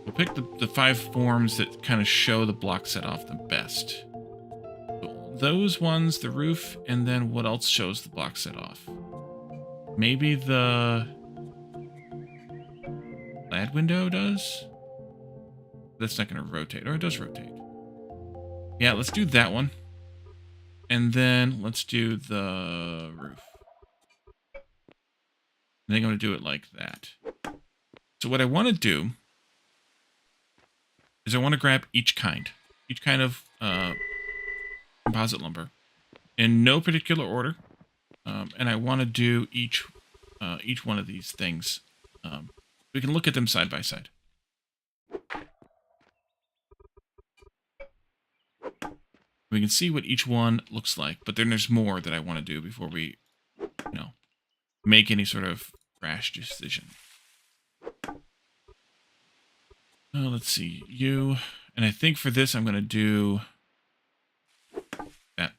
We'll pick the 5 forms that kind of show the block set off the best. Those ones, the roof, and then what else shows the block set off? Maybe the lad window does? That's not going to rotate, or it does rotate. Yeah, let's do that one. And then let's do the roof. I think I'm going to do it like that. So what I want to do is I want to grab each kind of composite lumber in no particular order, and I want to do each one of these things. We can look at them side by side. We can see what each one looks like, but then there's more that I want to do before we, make any sort of rash decision. Let's see, you, and I think for this I'm going to do that.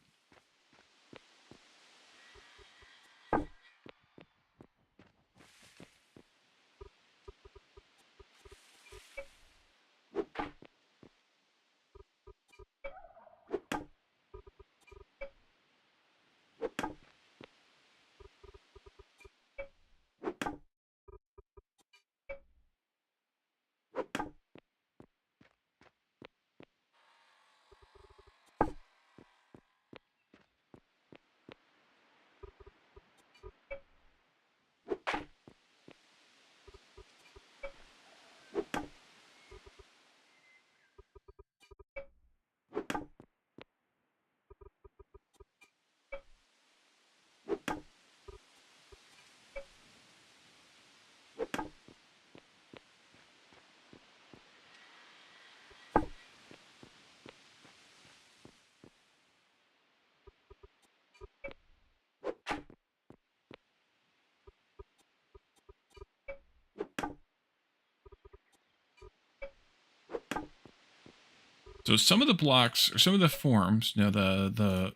So some of the blocks, or some of the forms, not the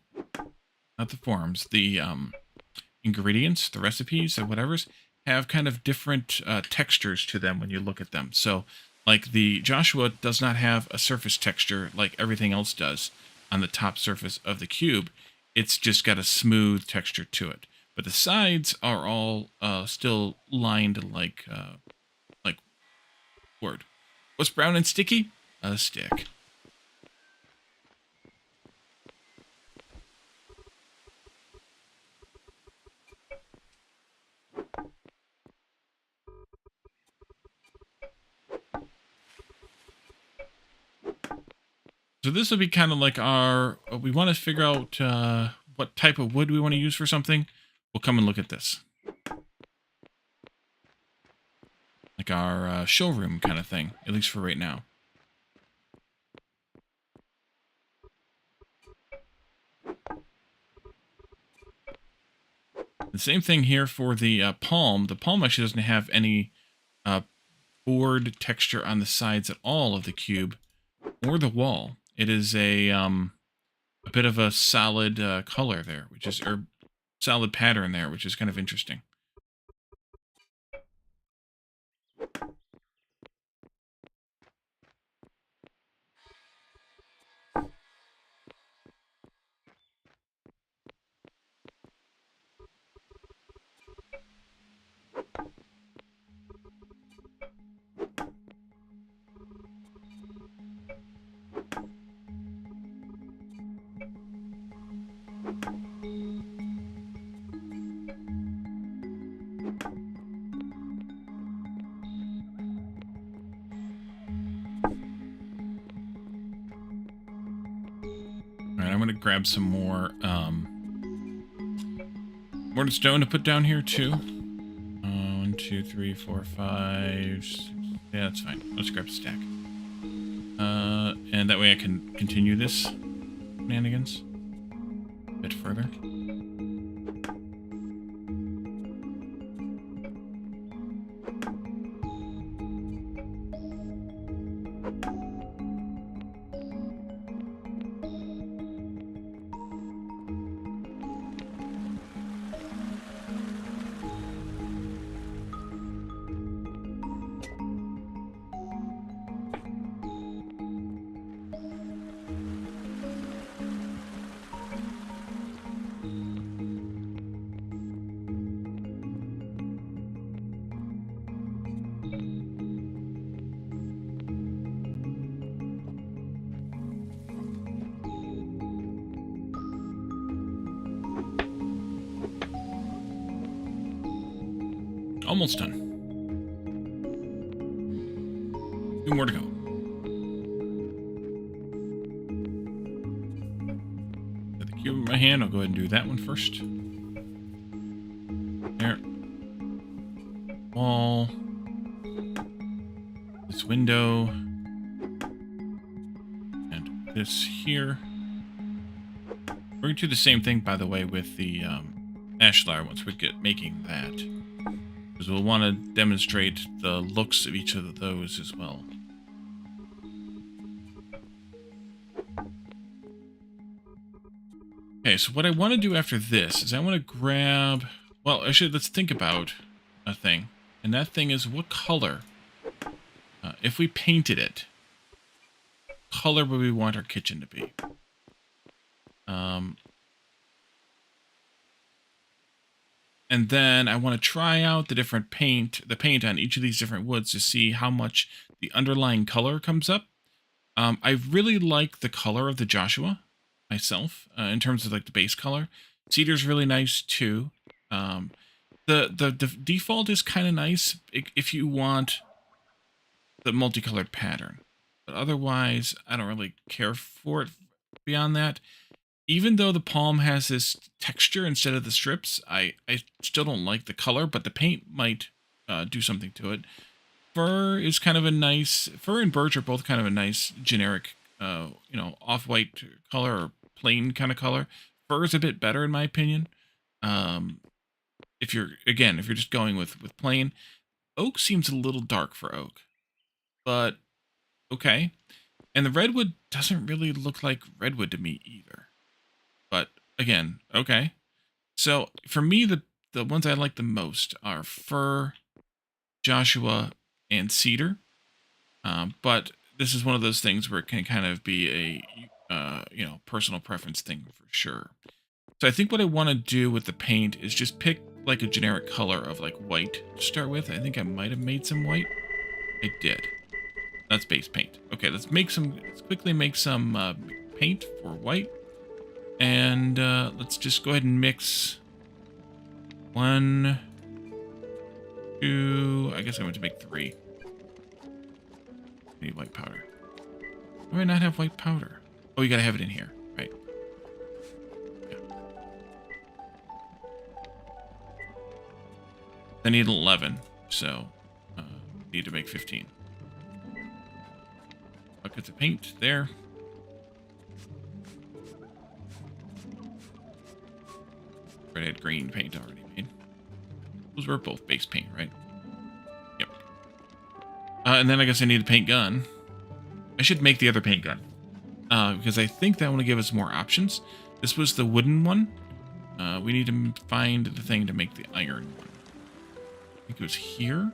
forms, the ingredients, the recipes, or whatever's, have kind of different textures to them when you look at them. So, like the Joshua does not have a surface texture like everything else does on the top surface of the cube. It's just got a smooth texture to it. But the sides are all still lined like Word. What's brown and sticky? A stick. So this will be kind of like our, we want to figure out what type of wood we want to use for something. We'll come and look at this. Like our showroom kind of thing, at least for right now. The same thing here for the palm. The palm actually doesn't have any board texture on the sides at all of the cube or the wall. It is a bit of a solid color there, which is, or solid pattern there, which is kind of interesting. Alright, I'm going to grab some more mortar stone to put down here, too. 1, 2, 3, 4, 5, 6. Yeah, that's fine. Let's grab a stack. And that way I can continue this shenanigans a bit further. Almost done. 2 more to go. Got the cube in my hand. I'll go ahead and do that one first. There. Wall. This window. And this here. We're going to do the same thing, by the way, with the ashlar once we get making that. Because we'll want to demonstrate the looks of each of those as well. Okay, so what I want to do after this is I want to grab... Well, actually, let's think about a thing. And that thing is what color, if we painted it, color would we want our kitchen to be? And then I want to try out the different paint on each of these different woods to see how much the underlying color comes up. I really like the color of the Joshua myself, in terms of like the base color. Cedar's really nice too. The default is kind of nice if you want the multicolored pattern. But otherwise, I don't really care for it beyond that. Even though the palm has this texture instead of the strips, I still don't like the color, but the paint might do something to it. Fur is kind of a nice... Fur and birch are both kind of a nice generic, off-white color or plain kind of color. Fur is a bit better in my opinion. If you're just going with plain. Oak seems a little dark for oak, but okay. And the redwood doesn't really look like redwood to me either. But again, okay. So for me, the ones I like the most are fir, Joshua, and cedar. But this is one of those things where it can kind of be a personal preference thing for sure. So I think what I want to do with the paint is just pick like a generic color of like white to start with. I think I might have made some white. I did. That's base paint. Okay, let's quickly make some paint for white. And let's just go ahead and mix 1, 2, I guess I'm going to make 3. I need white powder. Why do I not have white powder? Oh, you gotta have it in here, right? Yeah. I need 11, so need to make 15. Buckets of paint there. I had green paint already made. Those were both base paint, right? Yep. And then I guess I need a paint gun. I should make the other paint gun. Because I think that will give us more options. This was the wooden one. We need to find the thing to make the iron one. I think it was here.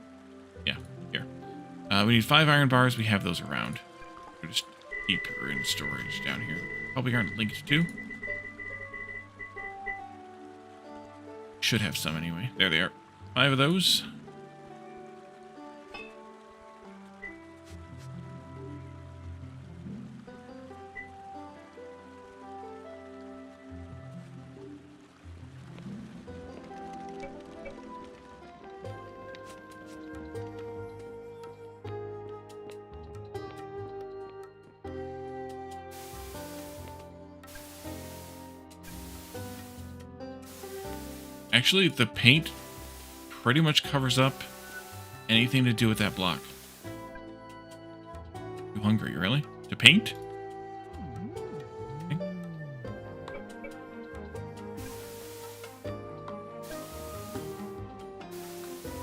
Yeah, here. We need 5 iron bars. We have those around. We're just deeper in storage down here. Probably aren't linked to. Should have some anyway. There they are. 5 of those. Actually, the paint pretty much covers up anything to do with that block. You hungry, really? To paint? Okay.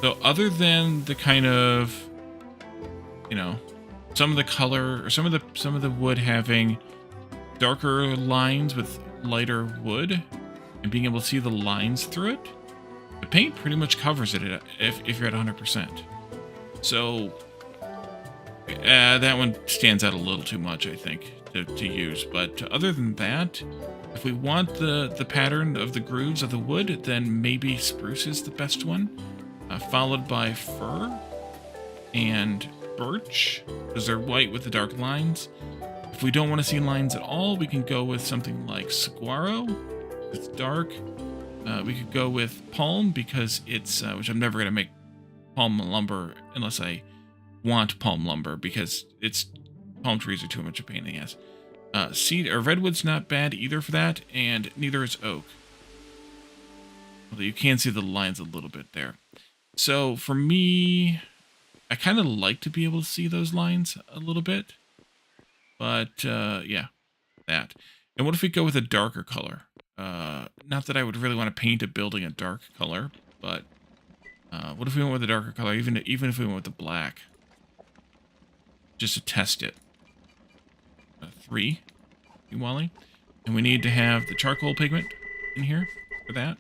So other than the kind of, you know, some of the color or some of the wood having darker lines with lighter wood, and being able to see the lines through it, the paint pretty much covers it if you're at 100%. So that one stands out a little too much, I think, to use. But other than that, if we want the pattern of the grooves of the wood, then maybe spruce is the best one, followed by fir and birch, because they're white with the dark lines. If we don't want to see lines at all, we can go with something like saguaro. It's dark. We could go with palm because it's, which I'm never going to make palm lumber unless I want palm lumber because palm trees are too much a pain in the ass. Cedar or redwood's not bad either for that, and neither is oak. Although you can see the lines a little bit there. So for me, I kind of like to be able to see those lines a little bit. But yeah, that. And what if we go with a darker color? Not that I would really want to paint a building a dark color, but what if we went with a darker color, even if we went with the black? Just to test it. 3, Wally. And we need to have the charcoal pigment in here for that.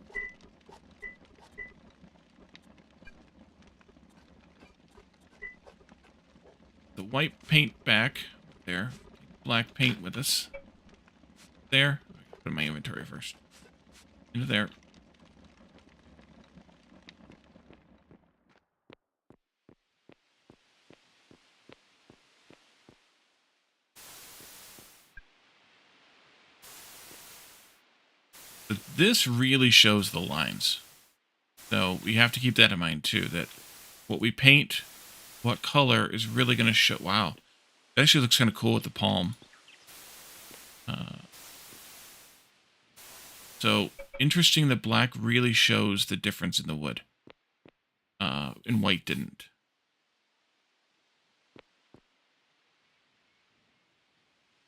The white paint back there. Black paint with us. There. Put in my inventory first. Into there. But this really shows the lines. So we have to keep that in mind too, that what we paint, what color is really going to show. Wow. That actually looks kind of cool with the palm. So interesting that black really shows the difference in the wood. And white didn't.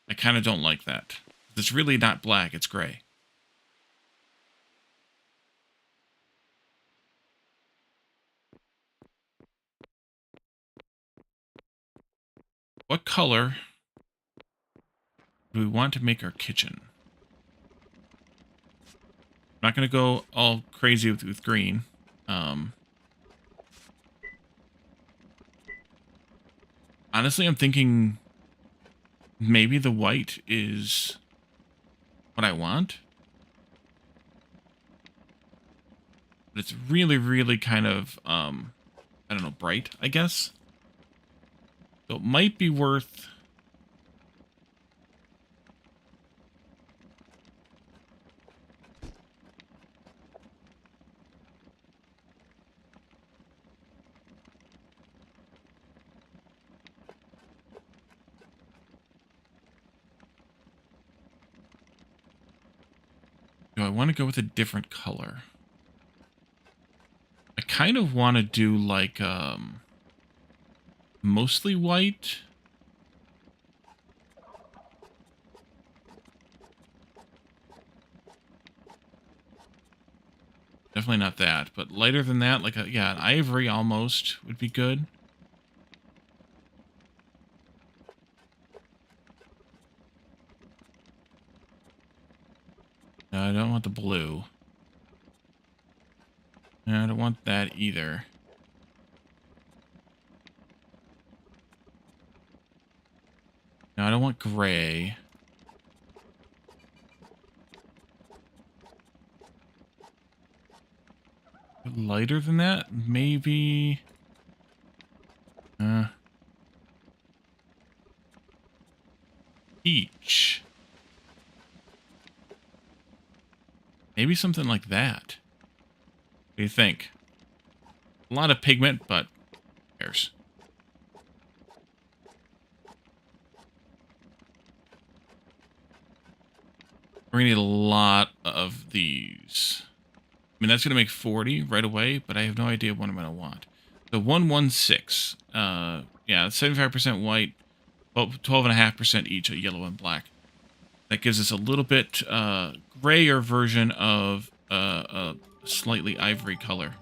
I kind of don't like that. It's really not black, it's gray. What color do we want to make our kitchen? I'm not going to go all crazy with green. Honestly, I'm thinking maybe the white is what I want. But it's really, really kind of, I don't know, bright, I guess. So it might be worth... Do I want to go with a different color? I kind of want to do like mostly white. Definitely not that, but lighter than that, like a, yeah, an ivory almost would be good. No, I don't want the blue. No, I don't want that either. No, I don't want gray. Lighter than that? Maybe... peach. Maybe something like that. What do you think? A lot of pigment, but who cares? We're gonna need a lot of these. I mean, that's gonna make 40 right away, but I have no idea what I'm gonna want. So 116. Yeah, 75% white, 12.5% each, a yellow and black. That gives us a little bit grayer version of a slightly ivory color.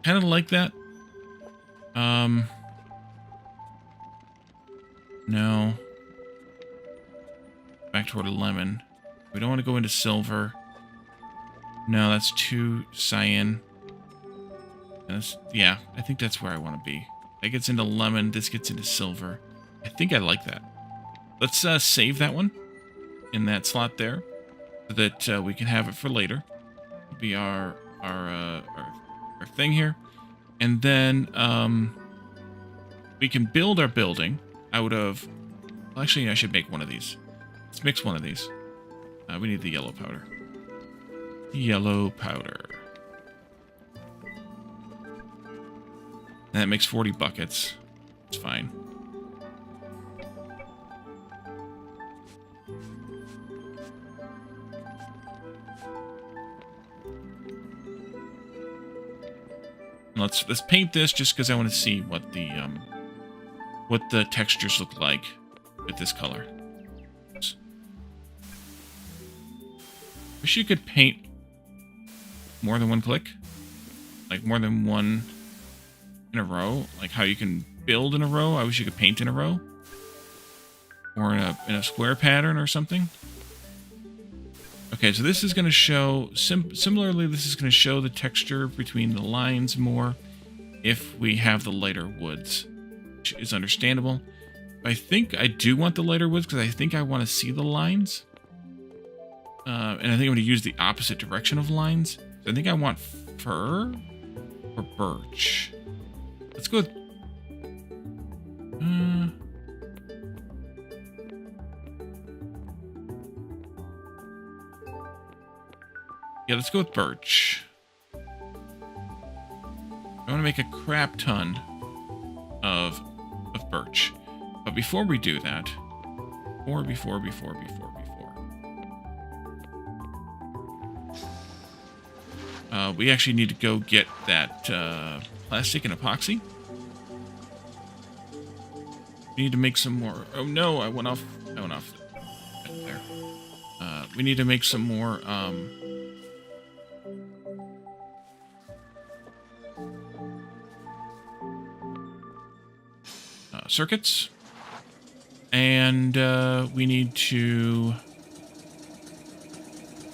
Kind of like that. No. Back toward a lemon. We don't want to go into silver. No, that's too cyan. Yeah, I think that's where I want to be. That gets into lemon. This gets into silver. I think I like that. Let's save that one in that slot there, so that we can have it for later. It'll be our thing here, and then we can build our building out of. Well, actually, I should make one of these. Let's mix one of these. We need the yellow powder. Yellow powder. And that makes 40 buckets. It's fine. Let's paint this just because I want to see what the textures look like with this color. Wish you could paint more than one click, like more than one in a row, like how you can build in a row. I wish you could paint in a row, or in a square pattern or something. Okay, so this is going to show, similarly, this is going to show the texture between the lines more if we have the lighter woods, which is understandable. I think I do want the lighter woods because I think I want to see the lines. And I think I'm going to use the opposite direction of lines. So I think I want fir or birch. Let's go with... yeah, let's go with birch. I want to make a crap ton of birch. But before we do that, before. We actually need to go get that plastic and epoxy. We need to make some more. Oh no, I went off there. We need to make some more circuits, and we need to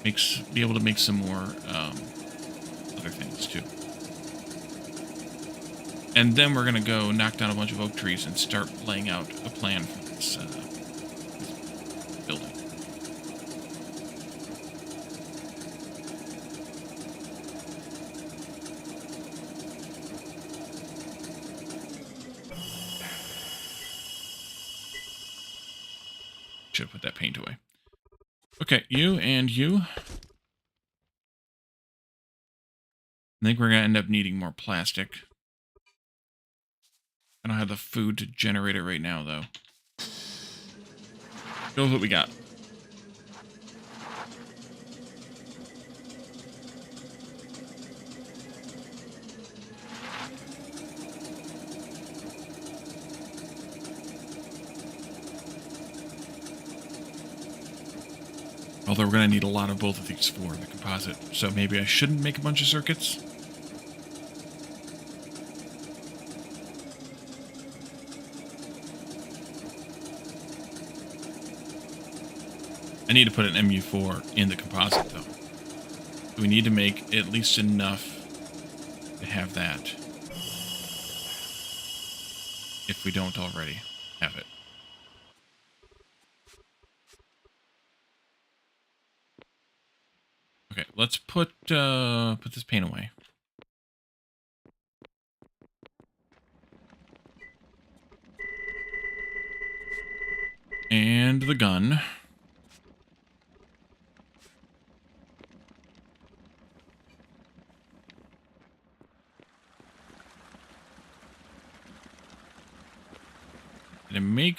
be able to make some more other things too. And then we're gonna go knock down a bunch of oak trees and start laying out a plan for this building. Should have put that paint away. Okay, you and you. I think we're going to end up needing more plastic. I don't have the food to generate it right now, though. Show us what we got. Although we're going to need a lot of both of these for the composite, so maybe I shouldn't make a bunch of circuits. I need to put an MU4 in the composite, though. We need to make at least enough to have that, if we don't already have it. Okay, let's put this paint away. And the gun. Did I make...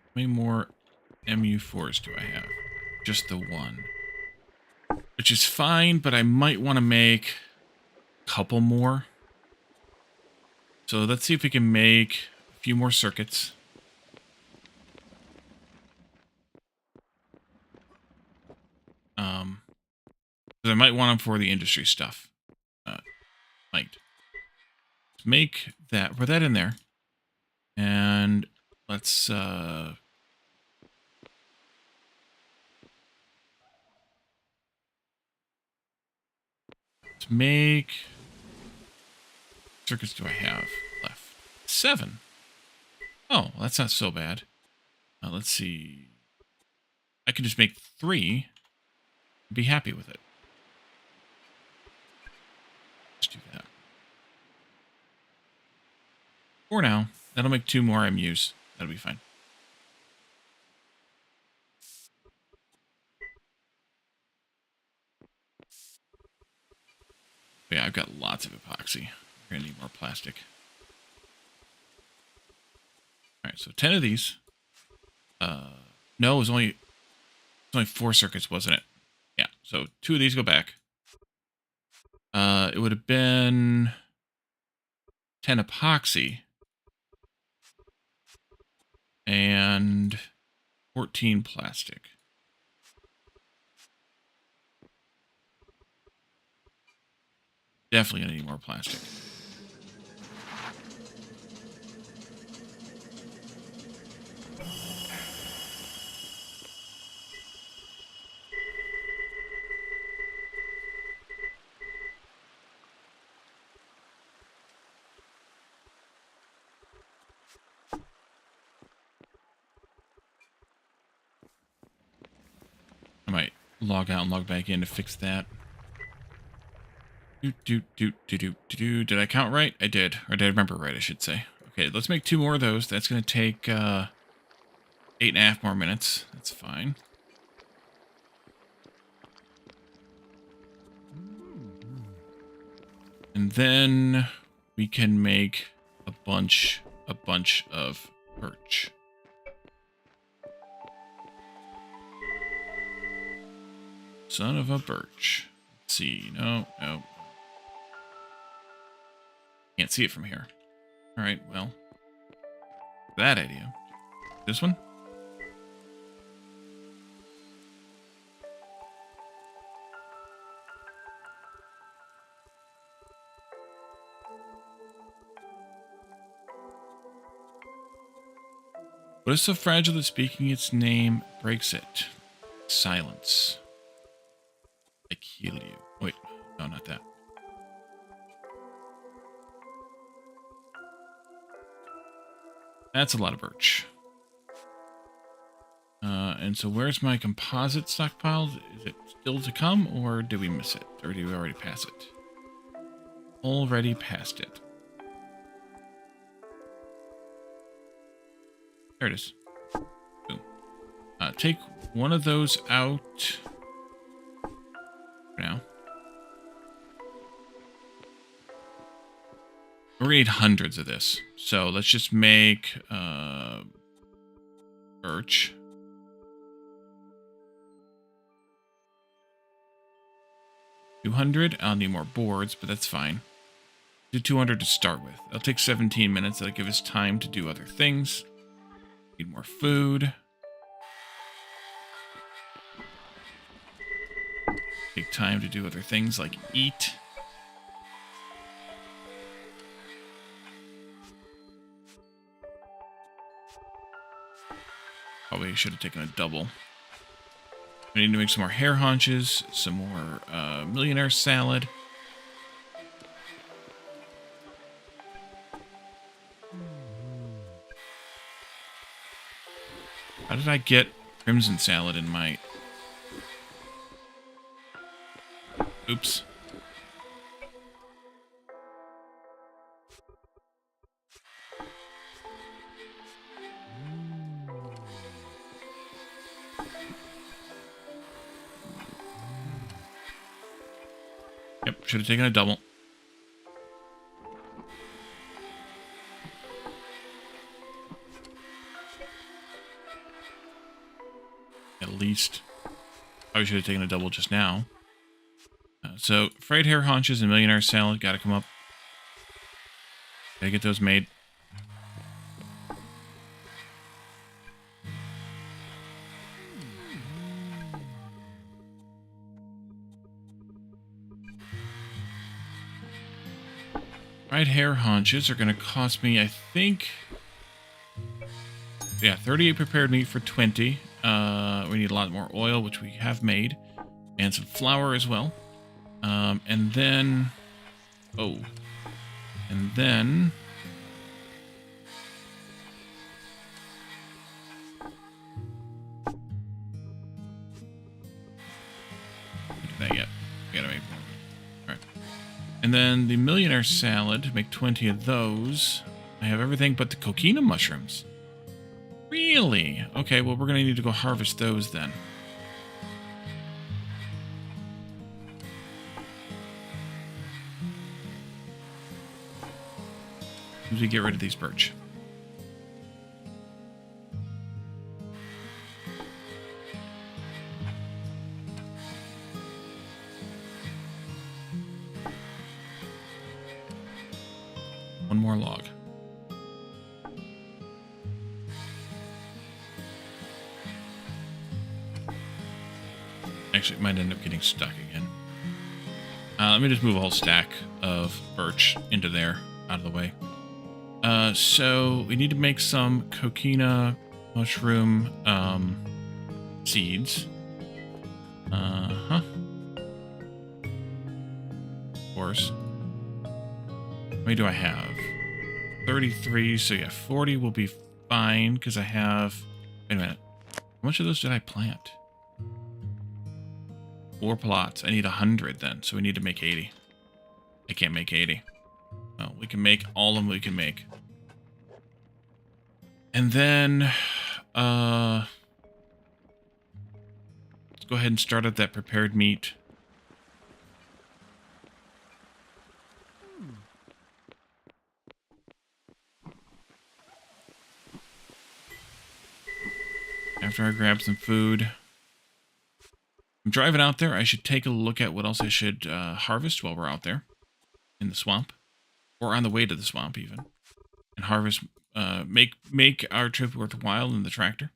How many more MU4s do I have? Just the one. Which is fine, but I might want to make a couple more. So let's see if we can make a few more circuits. Because I might want them for the industry stuff. Might. Let's make that, put that in there. And let's, let's make... circuits do I have left? 7. Oh, that's not so bad. Let's see. I can just make 3 and be happy with it. Let's do that. For now, that'll make 2 more MUs. That'll be fine. But yeah, I've got lots of epoxy. We're gonna need more plastic. Alright, so 10 of these. No, it was only 4 circuits, wasn't it? Yeah, so 2 of these go back. It would have been 10 epoxy and 14 plastic. Definitely gonna need more plastic. I might log out and log back in to fix that. Did I count right? I did. Or did I remember right, I should say. Okay, let's make 2 more of those. That's going to take 8.5 more minutes. That's fine. And then we can make a bunch of birch. Son of a birch. Let's see. No. Can't see it from here. Alright, well. That idea. This one? What is so fragile that speaking its name breaks it? Silence. I kill you. Wait, no, not that. That's a lot of birch. And so where's my composite stockpile? Is it still to come, or did we miss it? Or did we already pass it? Already passed it. There it is. take one of those out for now. We're gonna need hundreds of this. So let's just make birch. $200. I'll need more boards, but that's fine. Do 200 to start with. It'll take 17 minutes. That'll give us time to do other things. Need more food. Take time to do other things like eat. Probably should have taken a double. We need to make some more hair haunches, some more millionaire salad. How did I get crimson salad in my... Oops. Yep, should have taken a double. At least. Probably should have taken a double just now. So, fried hair haunches and millionaire salad gotta come up. Gotta get those made. Fried hair haunches are gonna cost me, I think... Yeah, 38 prepared meat for 20. We need a lot more oil, which we have made. And some flour as well. And then... Oh. And then... Can't do that yet. We gotta make more. Alright. And then the millionaire salad, make 20 of those. I have everything but the coquina mushrooms. Really? Okay, well, we're gonna need to go harvest those then. As we get rid of these birch. One more log. Actually, it might end up getting stuck again. Let me just move a whole stack of birch into there, out of the way. So we need to make some coquina mushroom seeds. Of course. How many do I have? 33, so yeah, 40 will be fine, because I have... Wait a minute. How much of those did I plant? 4 plots. I need 100 then, so we need to make 80. I can't make 80. Well, we can make all of them we can make. And then, let's go ahead and start up that prepared meat. After I grab some food. I'm driving out there. I should take a look at what else I should harvest while we're out there in the swamp. Or on the way to the swamp, even. And harvest, make our trip worthwhile in the tractor.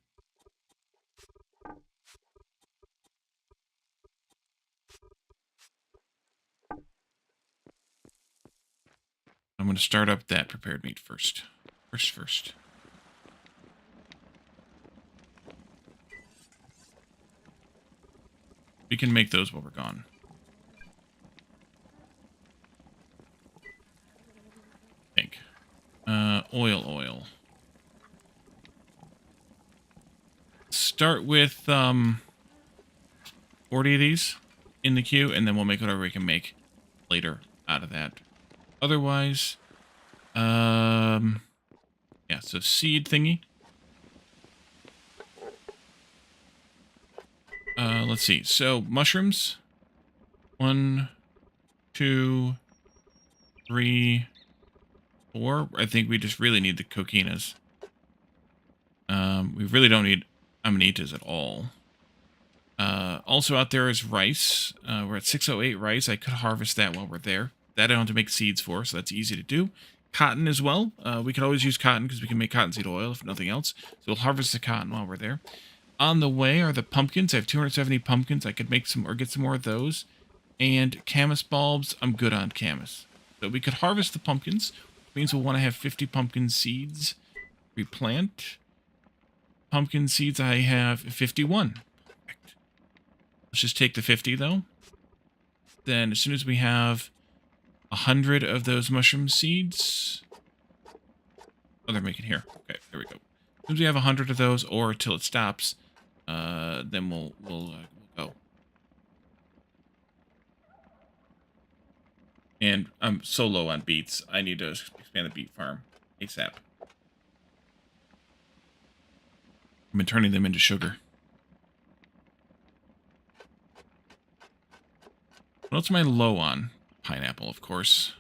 I'm going to start up that prepared meat first. First. We can make those while we're gone. I think. Oil. Start with 40 of these in the queue, and then we'll make whatever we can make later out of that. Otherwise, yeah, so seed thingy. Let's see. So, mushrooms. 1, 2, 3, 4. I think we just really need the coquinas. We really don't need amanitas at all. Also out there is rice. We're at 608 rice. I could harvest that while we're there. That I don't have to make seeds for, so that's easy to do. Cotton as well. We could always use cotton because we can make cottonseed oil if nothing else. So we'll harvest the cotton while we're there. On the way are the pumpkins. I have 270 pumpkins. I could make some or get some more of those. And camas bulbs. I'm good on camas. So we could harvest the pumpkins, which means we'll want to have 50 pumpkin seeds. Replant. Pumpkin seeds, I have 51. Perfect. Let's just take the 50, though. Then as soon as we have 100 of those mushroom seeds... Oh, they're making here. Okay, there we go. As soon as we have 100 of those, or till it stops, then we'll go. And I'm so low on beets. I need to expand the beet farm ASAP. I've been turning them into sugar. What else am I low on? Pineapple, of course.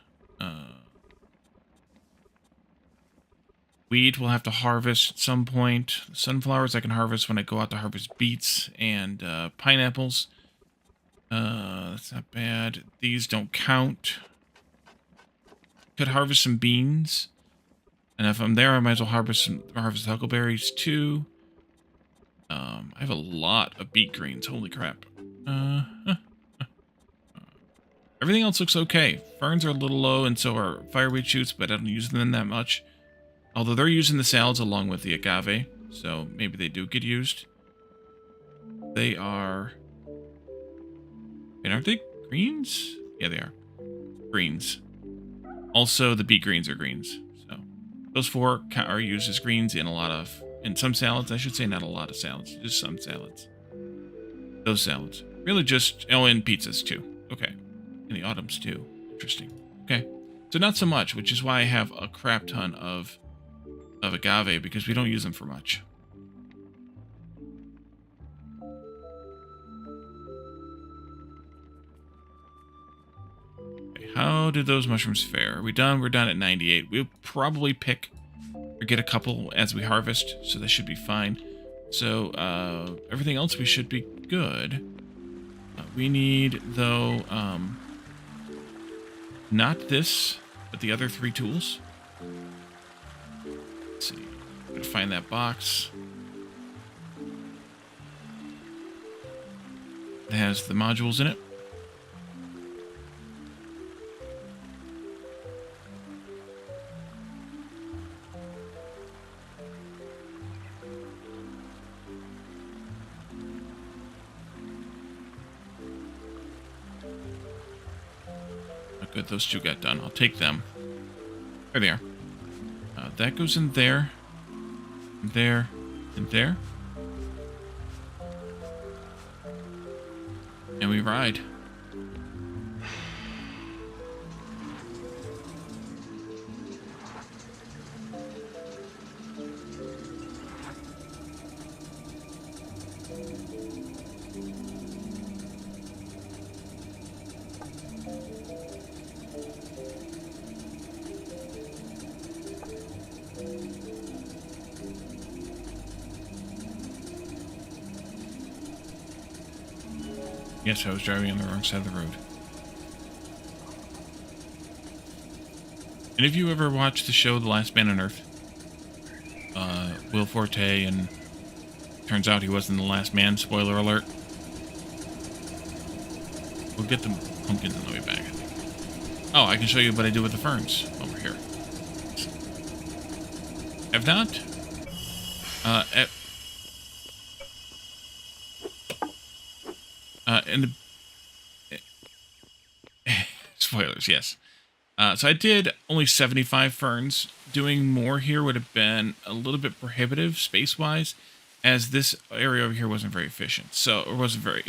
Wheat we'll have to harvest at some point. Sunflowers I can harvest when I go out to harvest beets and pineapples. That's not bad. These don't count. Could harvest some beans. And if I'm there, I might as well harvest huckleberries too. I have a lot of beet greens. Holy crap. Everything else looks okay. Ferns are a little low, and so are fireweed shoots, but I don't use them that much. Although they're using the salads along with the agave, so maybe they do get used. They are... Wait, aren't they greens? Yeah, they are. Greens. Also, the beet greens are greens. So those 4 are used as greens in a lot of... In some salads, I should say, not a lot of salads. Just some salads. Those salads. Really just... Oh, and pizzas, too. Okay. In the autumns, too. Interesting. Okay. So not so much, which is why I have a crap ton of agave, because we don't use them for much. Okay, how did those mushrooms fare? Are we done? We're done at 98. We'll probably pick or get a couple as we harvest, so that should be fine. So, everything else we should be good. We need, though, not this, but the other 3 tools. Let's see. I'm going to find that box. It has the modules in it. Good, those 2 got done. I'll take them. There they are. That goes in there, and there, and there. And we ride. Yes, I was driving on the wrong side of the road. Any of you ever watched the show The Last Man on Earth? Will Forte, and turns out he wasn't the last man, spoiler alert. We'll get the pumpkins on the way back, I think. Oh, I can show you what I do with the ferns over here. Have not? Spoilers, yes. So I did only 75 ferns. Doing more here would have been a little bit prohibitive space-wise, as this area over here wasn't very efficient. So, or wasn't very,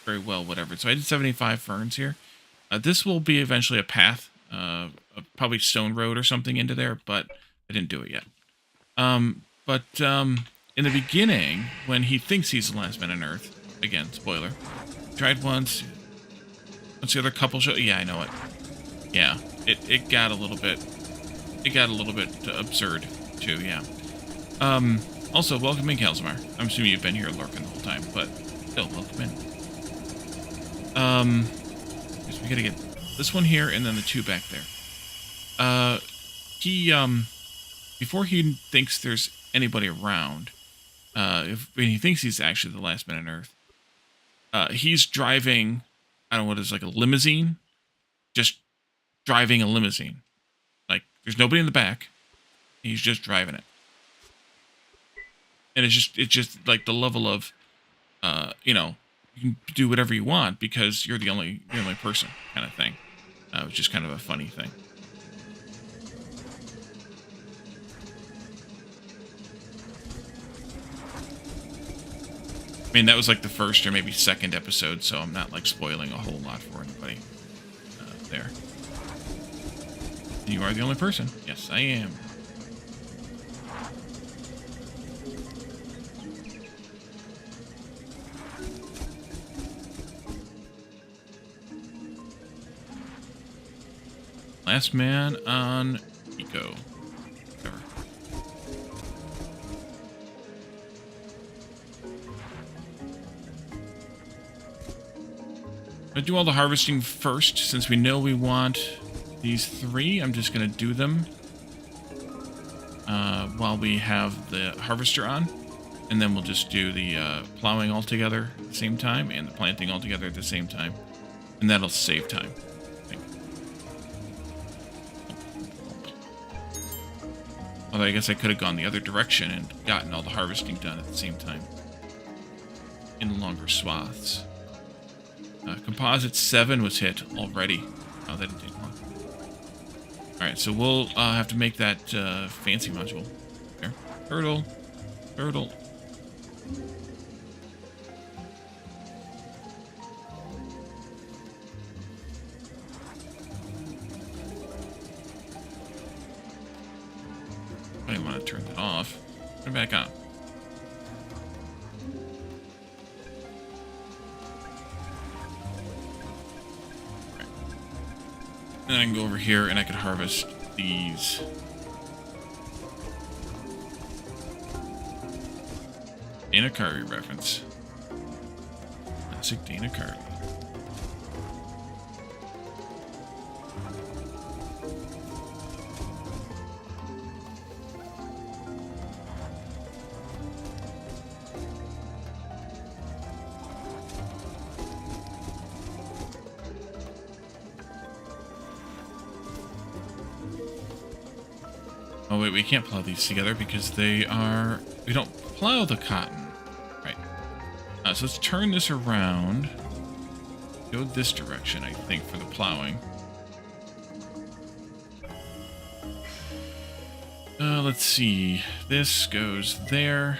very well, whatever. So I did 75 ferns here. This will be eventually a path, probably stone road or something into there, but I didn't do it yet. In the beginning, when he thinks he's the last man on Earth, again, spoiler. Tried once. Once the other couple show. Yeah, I know it. Yeah, it got a little bit. It got a little bit absurd too. Yeah. Also, welcome in, Kalzamar. I'm assuming you've been here lurking the whole time, but still, welcome in. Guess we gotta get this one here and then the two back there. Before he thinks there's anybody around, when he thinks he's actually the last man on Earth, he's driving, I don't know what it is, like a limousine, just driving a limousine. Like, there's nobody in the back, he's just driving it. And it's just like the level of, you know, you can do whatever you want because you're the only person kind of thing. Which is kind of a funny thing. I mean, that was like the first or maybe second episode, so I'm not like spoiling a whole lot for anybody there. You are the only person. Yes, I am. Last man on Eco. Whatever. I'm gonna do all the harvesting first, since we know we want these 3. I'm just gonna do them while we have the harvester on, and then we'll just do the plowing all together at the same time and the planting all together at the same time, and that'll save time. Although I guess I could have gone the other direction and gotten all the harvesting done at the same time. In longer swaths. Composite 7 was hit already. Oh, that didn't take long. Alright, so we'll have to make that fancy module. There. Turtle. Turtle. I didn't want to turn that off. Turn it back on. Right. Then I can go over here and I can harvest these. Dana Carvey reference. Classic Dana Carvey. Oh wait, we can't plow these together because they are... We don't plow the cotton. Right. So let's turn this around. Go this direction, I think, for the plowing. Let's see. This goes there.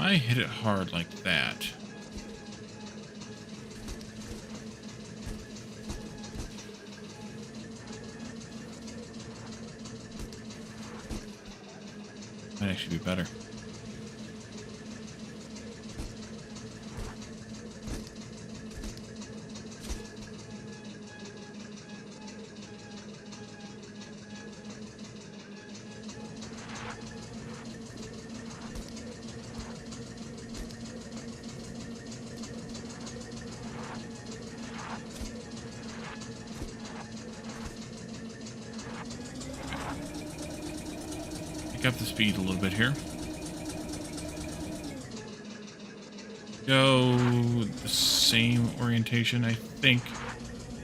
I hit it hard like that. Might actually be better. Up the speed a little bit here. Go the same orientation, I think.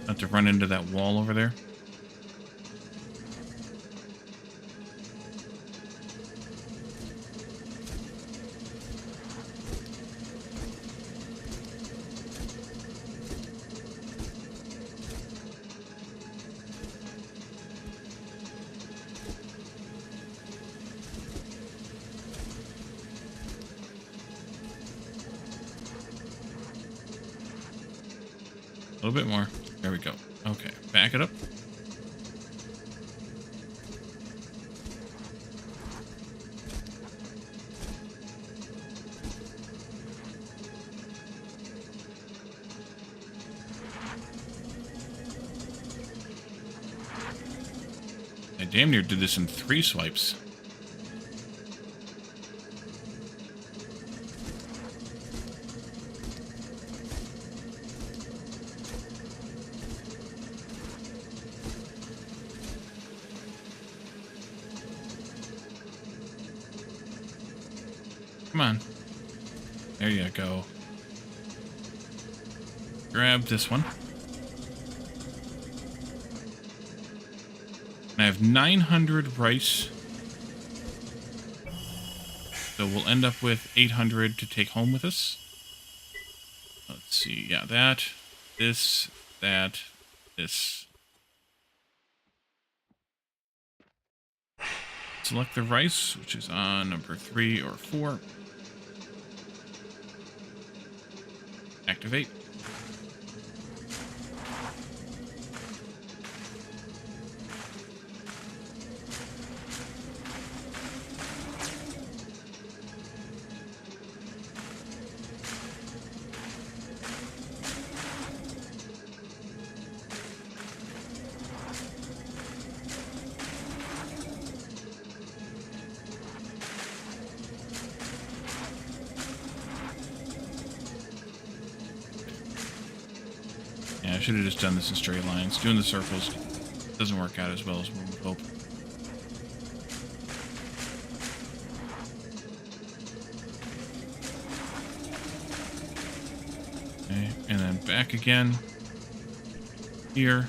Not to run into that wall over there. A little bit more. There we go. Okay, back it up. I damn near did this in 3 swipes. Come on. There you go. Grab this one. And I have 900 rice. So we'll end up with 800 to take home with us. Let's see. Yeah, that, this, that, this. Select the rice, which is on number 3 or 4. Activate. Yeah, I should have just done this in straight lines. Doing the circles doesn't work out as well as we would hope. Okay, and then back again. Here.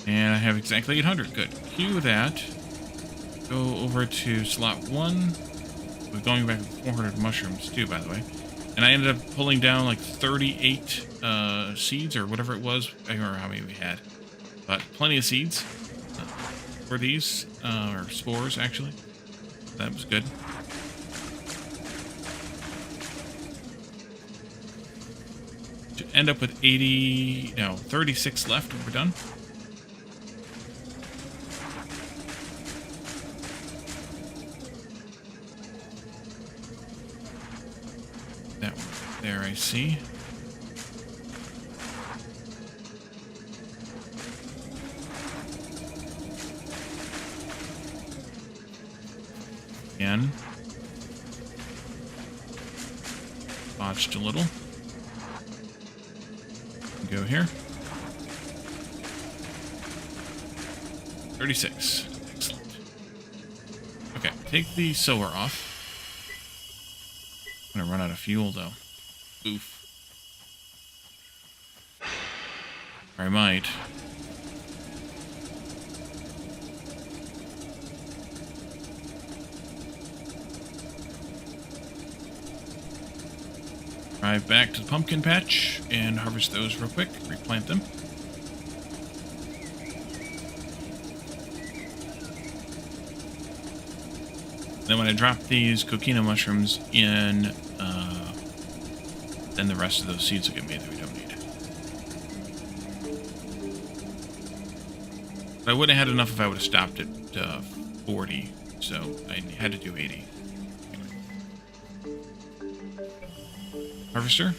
And I have exactly 800. Good. Cue that. Go over to slot 1. We're going back with 400 mushrooms too, by the way. And I ended up pulling down like 38 seeds or whatever it was. I don't remember how many we had. But plenty of seeds for these, or spores actually. That was good. To end up with 36 left when we're done. That one there, I see. Again. Botched a little. Go here. 36. Excellent. Okay, take the sower off. I'm gonna run out of fuel though. Oof. Or I might. Drive back to the pumpkin patch and harvest those real quick. Replant them. Then when I drop these coquina mushrooms in, then the rest of those seeds will get made that we don't need. But I wouldn't have had enough if I would have stopped at 40, so I had to do 80. Harvester.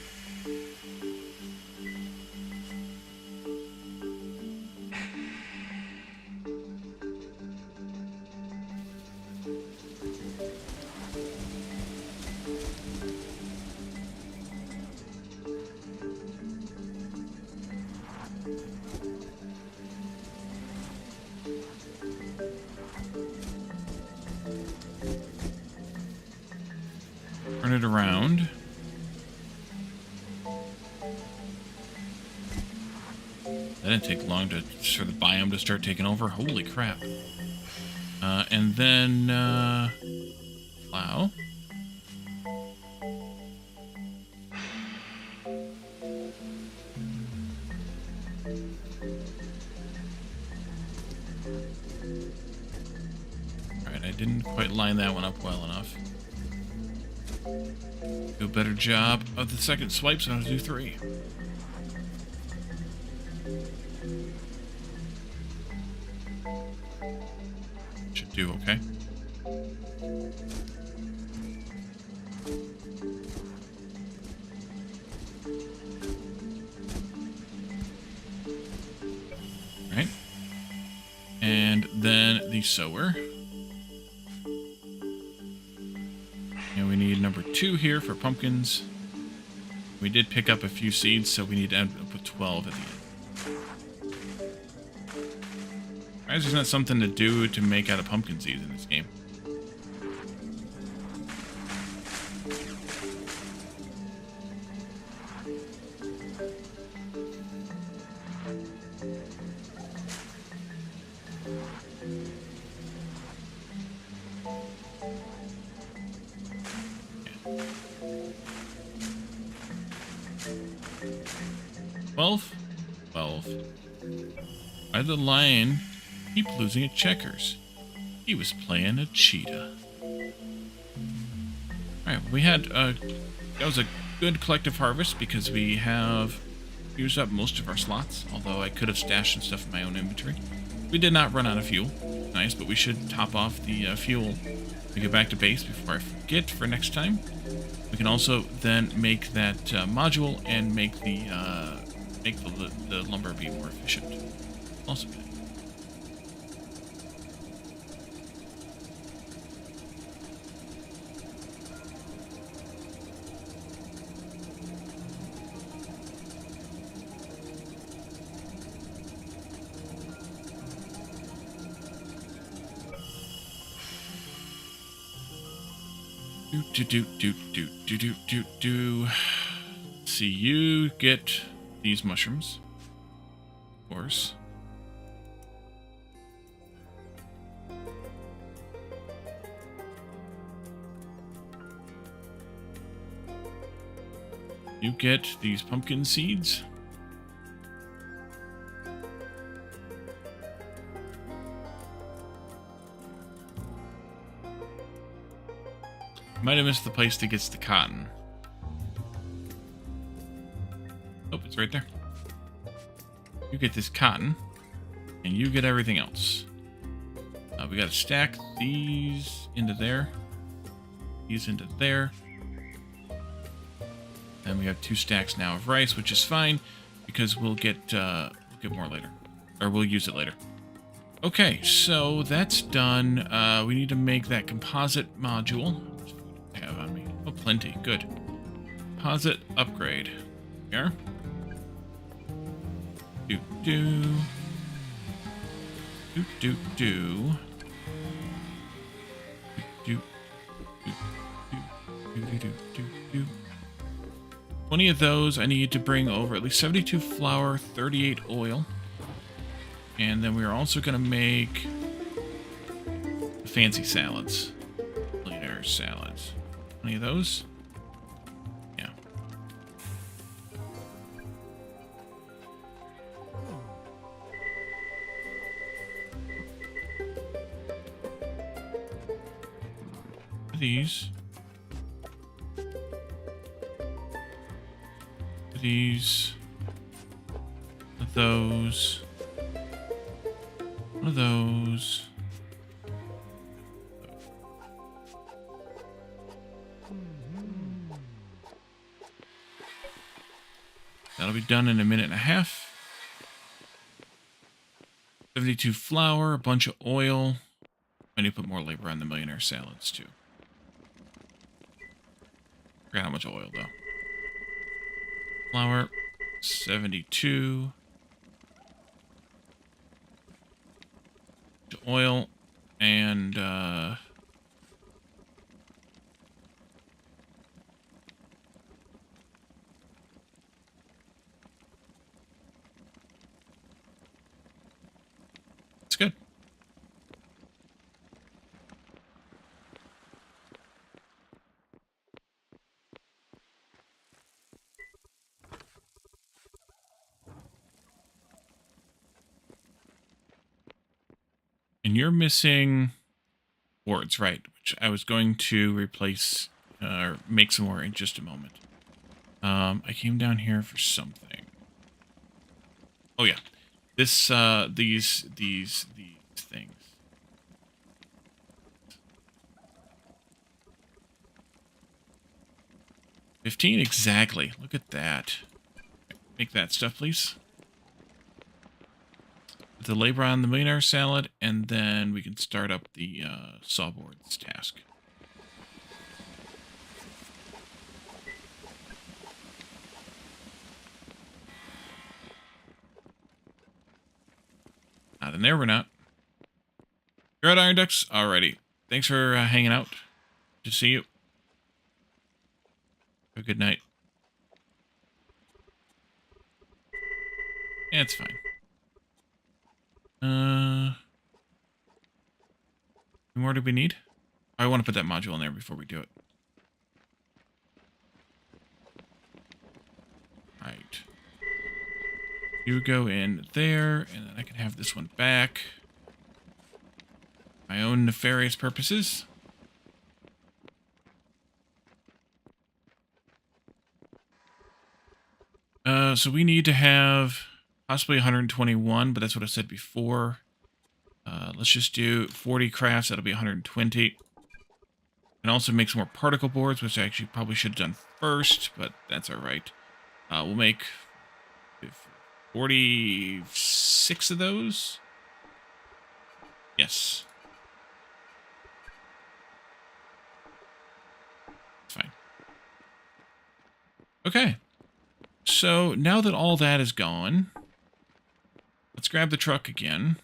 Turn it around. That didn't take long for the biome to start taking over. Holy crap. And then, plow. Alright, I didn't quite line that one up well enough. Do a better job of the second swipe, so I'll do 3. Should do okay. Right. And then the sower. And we need number 2 here for pumpkins. We did pick up a few seeds, so we need to end up with 12 at the end. Why is there not something to do to make out of pumpkin seeds in this game? Yeah. 12? 12. Why did the lion keep losing at checkers? He was playing a cheetah. Alright, we had that was a good collective harvest because we have used up most of our slots, although I could have stashed some stuff in my own inventory. We did not run out of fuel. Nice, but we should top off the fuel to get back to base before I forget for next time. We can also then make that module and make the lumber be more efficient. Also good. See, you get these mushrooms, of course. You get these pumpkin seeds. Might have missed the place that gets the cotton. Oh, it's right there. You get this cotton, and you get everything else. We gotta stack these into there, these into there. And we have 2 stacks now of rice, which is fine because we'll get more later, or we'll use it later. Okay, so that's done. We need to make that composite module. Have on me. Oh, plenty. Good. Composite upgrade. Here. Do. Do, do, do. Do, do. 20 of those I need to bring over. At least 72 flour, 38 oil. And then we're also going to make fancy salads. Millionaire salads. 20 of those? Yeah. These. These. Those. One of those. That'll be done in a minute and a half. 72 flour, a bunch of oil. I need to put more labor on the millionaire salads too. Forgot how much oil though. Flour, 72. Oil and And you're missing boards, right? Which I was going to replace or make some more in just a moment. I came down here for something. Oh yeah, these things. 15 exactly. Look at that. Make that stuff, please. The labor on the millionaire salad, and then we can start up the sawboards task. Not in there, we're not. You're at Iron Ducks? Alrighty. Thanks for hanging out. Good to see you. Have a good night. Yeah, it's fine. How more do we need? I want to put that module in there before we do it. Right. You go in there, and then I can have this one back. My own nefarious purposes. So we need to have possibly 121, but that's what I said before. Let's just do 40 crafts. That'll be 120. And also make some more particle boards, which I actually probably should have done first, but that's all right. We'll make 46 of those. Yes. Fine. Okay. So now that all that is gone, let's grab the truck again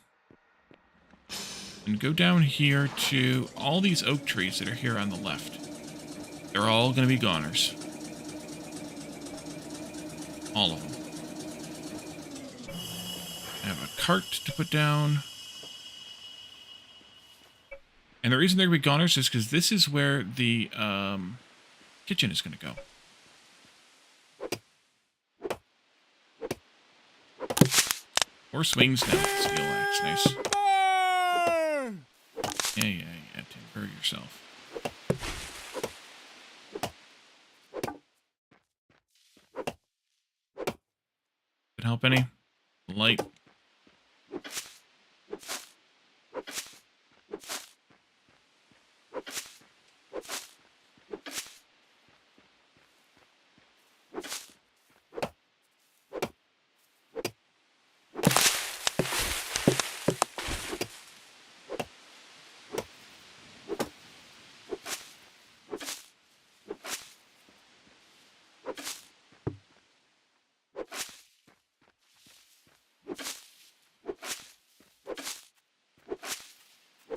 and go down here to all these oak trees that are here on the left. They're all going to be goners. All of them. I have a cart to put down. And the reason they're going to be goners is because this is where the kitchen is going to go. Or swings now. Steel axe, nice. Yeah, timber yourself. Could help any? Light.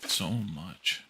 So much.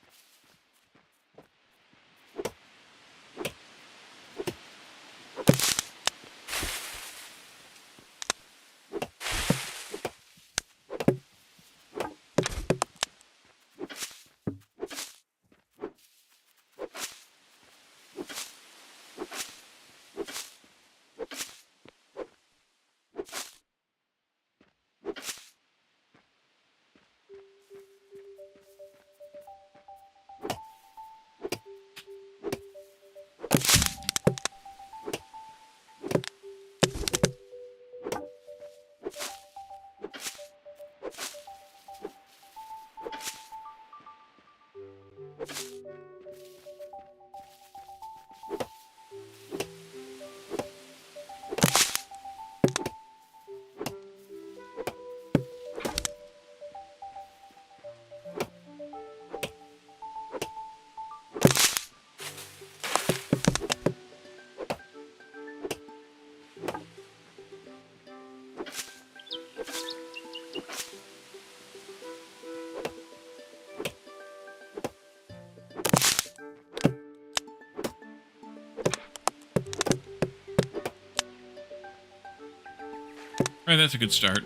All right, that's a good start.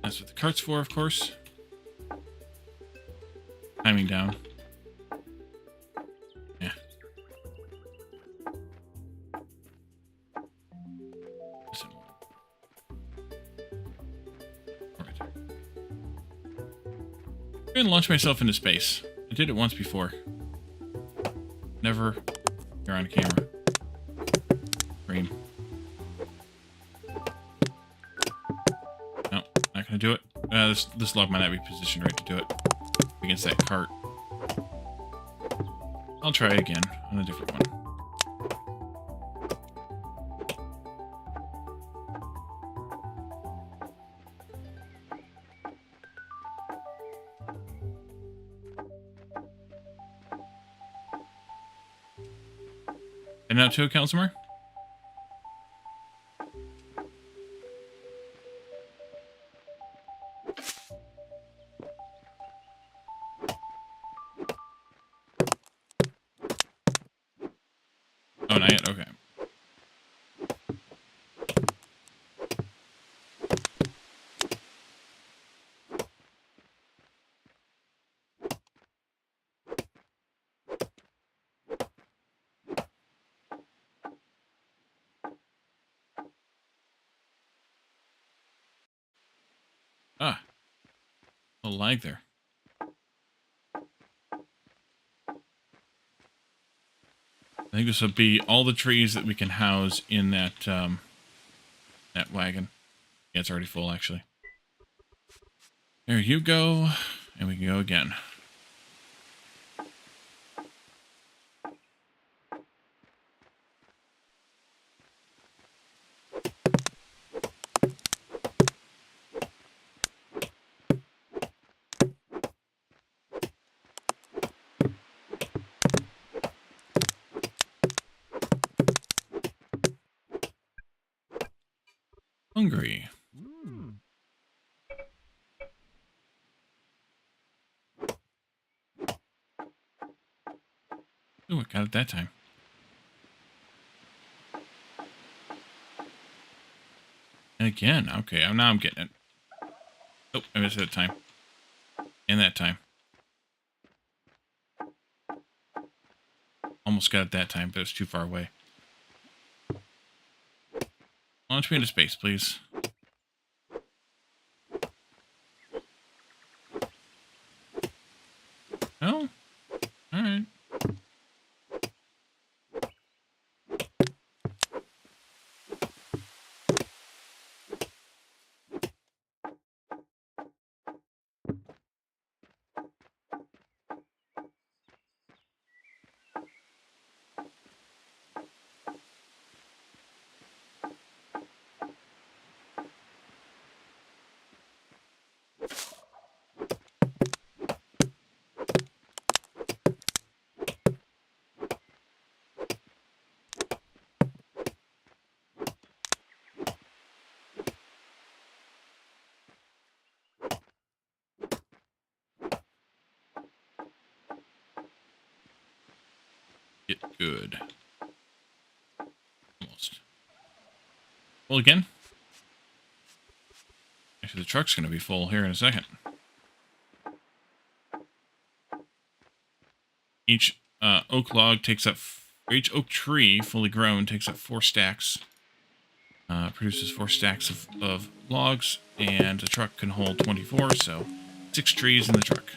That's what the cart's for, of course. Timing down. Yeah. Listen. Right there. I'm gonna launch myself into space. I did it once before. Never. You're on camera. Dream. No, not gonna do it. This log might not be positioned right to do it against that cart. I'll try it again on a different one. And now to it, Councilor? Oh, not yet? Okay. Ah, a little lag there. I think this will be all the trees that we can house in that that wagon. Yeah, it's already full, actually. There you go, and we can go again. Hungry. Ooh, I got it that time. And again, okay, now I'm getting it. Oh, I missed it that time. And that time. Almost got it that time, but it was too far away. Launch me into space, please. Oh? Alright. Get good. Almost. Well, again. Actually, the truck's going to be full here in a second. Each oak log takes up... Each oak tree, fully grown, takes up 4 stacks. Produces 4 stacks of logs, and the truck can hold 24, so 6 trees in the truck.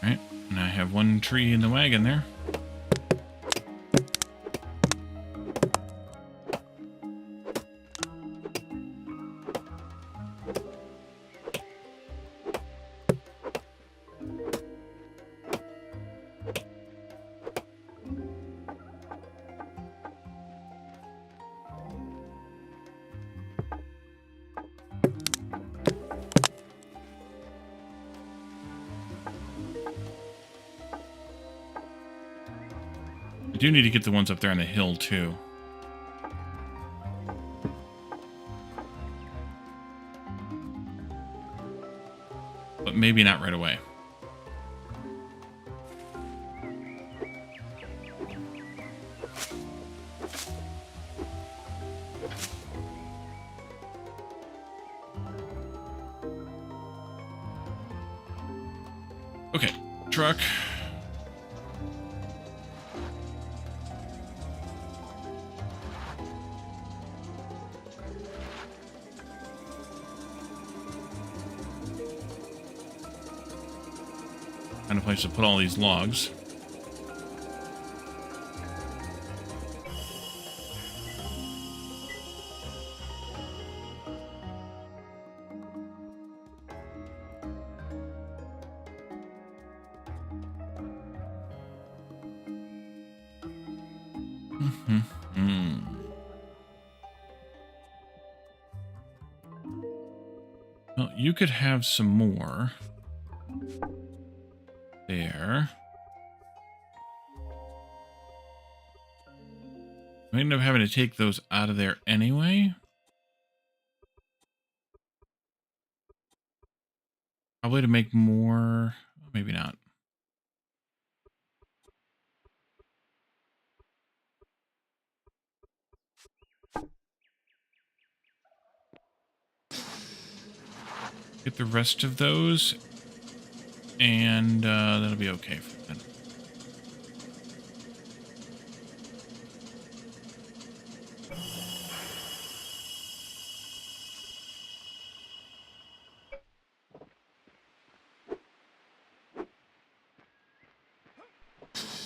Alright, and I have 1 tree in the wagon there. I do need to get the ones up there on the hill, too. But maybe not right away. Okay, truck. Kind of place to put all these logs. Well, you could have some more there. I end up having to take those out of there anyway. Probably to make more. Maybe not. Get the rest of those, and that'll be okay for then.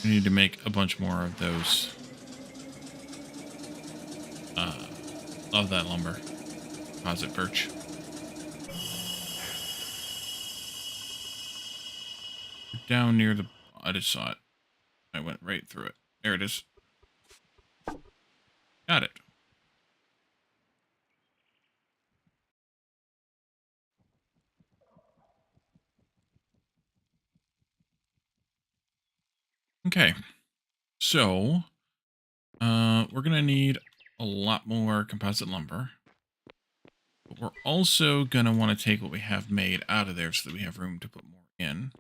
We need to make a bunch more of those. Of that lumber. Composite birch. Down near the... I just saw it. I went right through it. There it is. Got it. Okay. So, we're going to need a lot more composite lumber. But we're also going to want to take what we have made out of there so that we have room to put more in.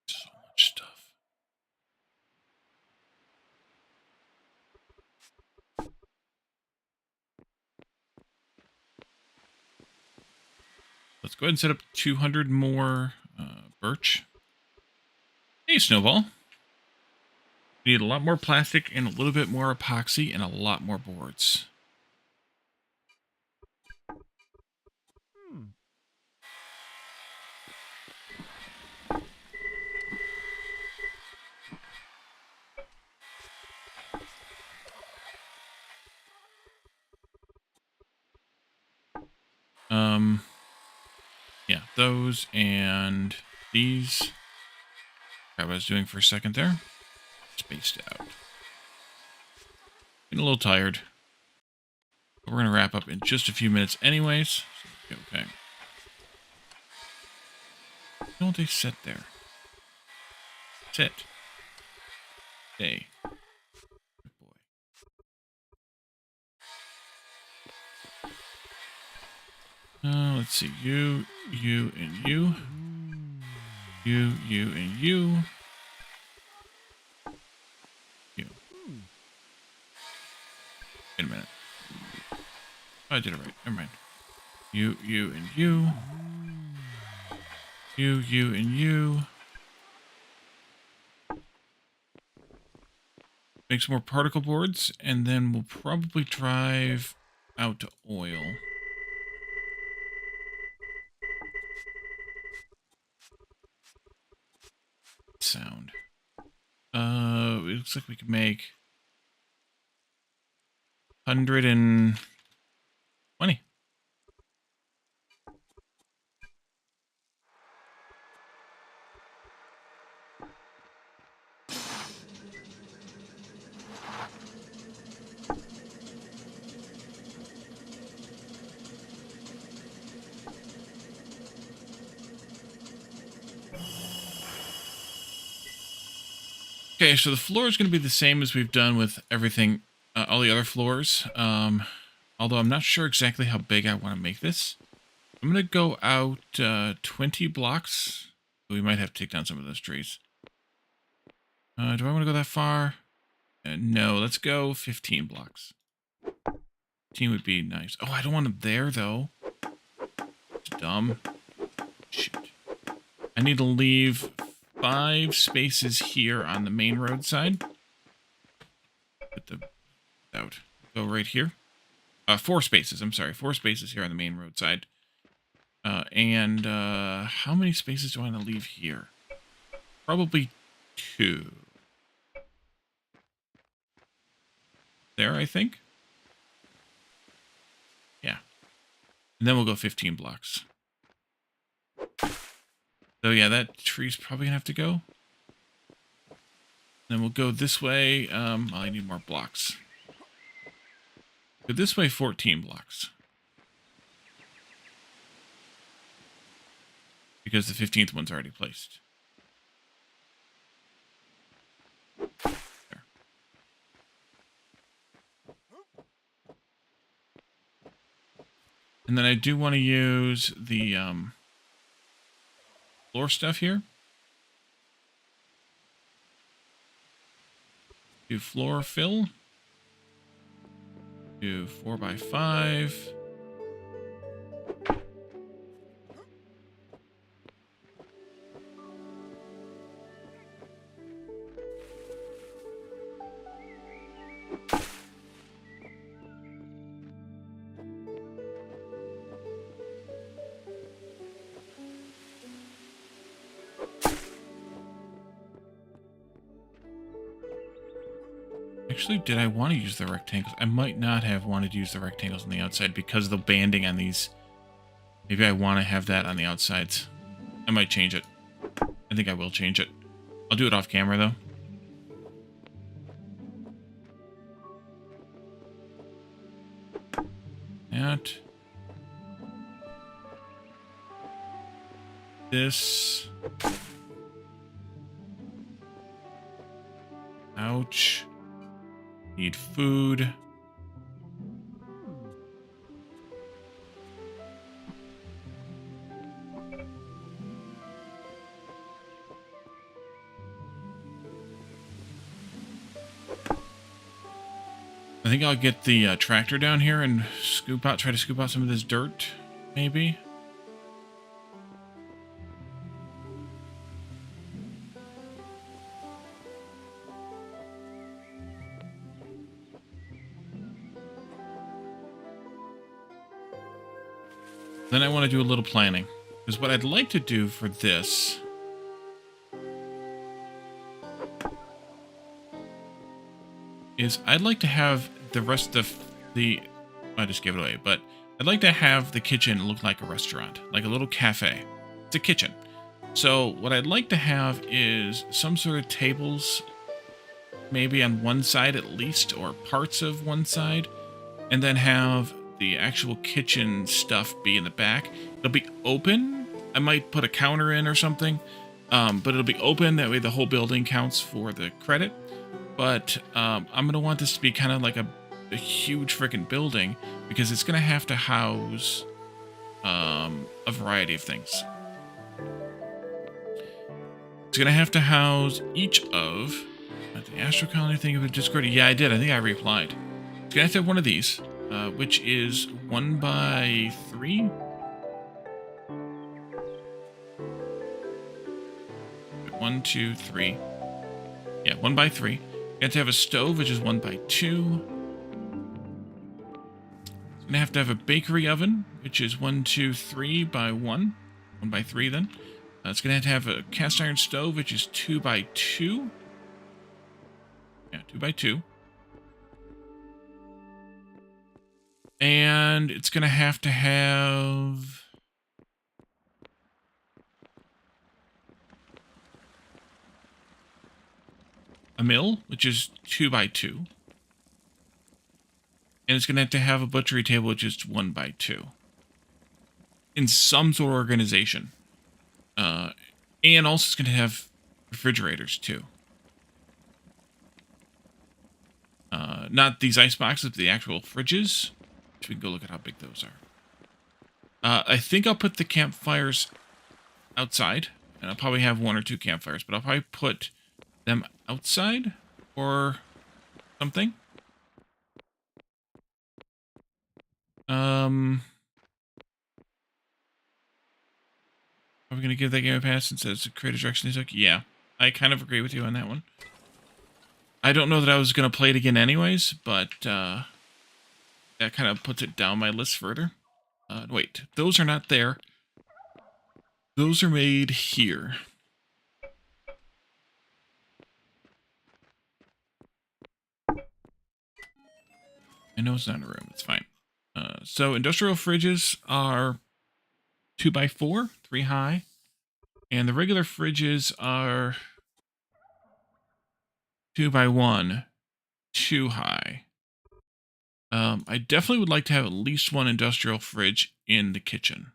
So much stuff. Let's go ahead and set up 200 more birch. Hey, Snowball. We need a lot more plastic and a little bit more epoxy and a lot more boards. Yeah, those and these. What I was doing for a second there. Spaced out. Getting a little tired. But we're going to wrap up in just a few minutes anyways. So, okay. Don't they sit there? Sit. Stay. Good boy. Let's see. You, and you. You, and you. You. Wait a minute. Oh, I did it right. Never mind. You, and you. You, and you. Make some more particle boards, and then we'll probably drive out to oil. Sound. It looks like we could make 120. Okay, so the floor is going to be the same as we've done with everything, all the other floors. Although I'm not sure exactly how big I want to make this. I'm going to go out 20 blocks. We might have to take down some of those trees. Do I want to go that far? No, let's go 15 blocks. 15 would be nice. Oh, I don't want them there, though. It's dumb. Shoot. I need to leave 5 spaces here on the main road side. Put the out. Go right here. 4 spaces. I'm sorry. 4 spaces here on the main road side. And how many spaces do I want to leave here? Probably 2. There, I think. Yeah. And then we'll go 15 blocks. So yeah, that tree's probably gonna have to go. Then we'll go this way. I need more blocks. Go this way, 14 blocks. Because the 15th one's already placed. There. And then I do want to use the floor stuff here. Do floor fill. Do 4x5. Actually, did I want to use the rectangles? I might not have wanted to use the rectangles on the outside because of the banding on these. Maybe I want to have that on the outsides. I might change it. I think I will change it. I'll do it off camera, though. That. This. Ouch. Need food. I think I'll get the tractor down here and try to scoop out some of this dirt, maybe. Then I want to do a little planning. Because what I'd like to do for this is I'd like to have the rest of the... I just gave it away, but I'd like to have the kitchen look like a restaurant, like a little cafe. It's a kitchen. So what I'd like to have is some sort of tables, maybe on one side at least, or parts of one side, and then have the actual kitchen stuff be in the back. It'll be open. I might put a counter in or something, but it'll be open. That way the whole building counts for the credit. But I'm going to want this to be kind of like a huge freaking building because it's going to have to house a variety of things. It's going to have to house each of the Astro Colony thing of the Discord. Yeah, I did. I think I replied. It's going to have to have one of these. Which is 1x3. 1, 2, 3. Yeah, 1x3. You have to have a stove, which is 1x2. It's gonna have to have a bakery oven, which is 1, 2, 3 by 1. 1x3 then. It's gonna have to have a cast iron stove, which is 2x2. Yeah, 2x2. And it's going to have a mill, which is 2x2. And it's going to have a butchery table, which is 1x2. In some sort of organization. And also it's going to have refrigerators, too. Not these ice boxes, but the actual fridges. So we can go look at how big those are. I think I'll put the campfires outside. And I'll probably have 1 or 2 campfires. But I'll probably put them outside or something. Are we going to give that game a pass since it's a creative direction they took? Yeah, I kind of agree with you on that one. I don't know that I was going to play it again anyways, but that kind of puts it down my list further. Wait, those are not there. Those are made here. I know it's not in a room. It's fine. So industrial fridges are 2x4, 3 high. And the regular fridges are 2x1, 2 high. I definitely would like to have at least 1 industrial fridge in the kitchen.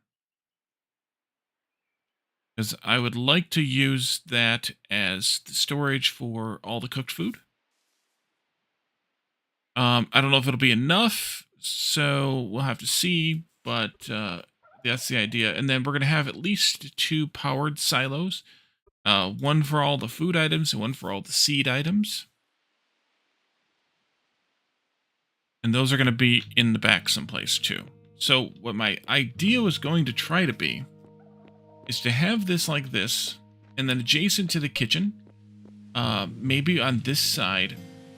Because I would like to use that as the storage for all the cooked food. I don't know if it'll be enough, so we'll have to see, but that's the idea. And then we're going to have at least 2 powered silos. 1 for all the food items and 1 for all the seed items. And those are going to be in the back someplace too. So what my idea was going to try to be is to have this like this, and then adjacent to the kitchen, maybe on this side,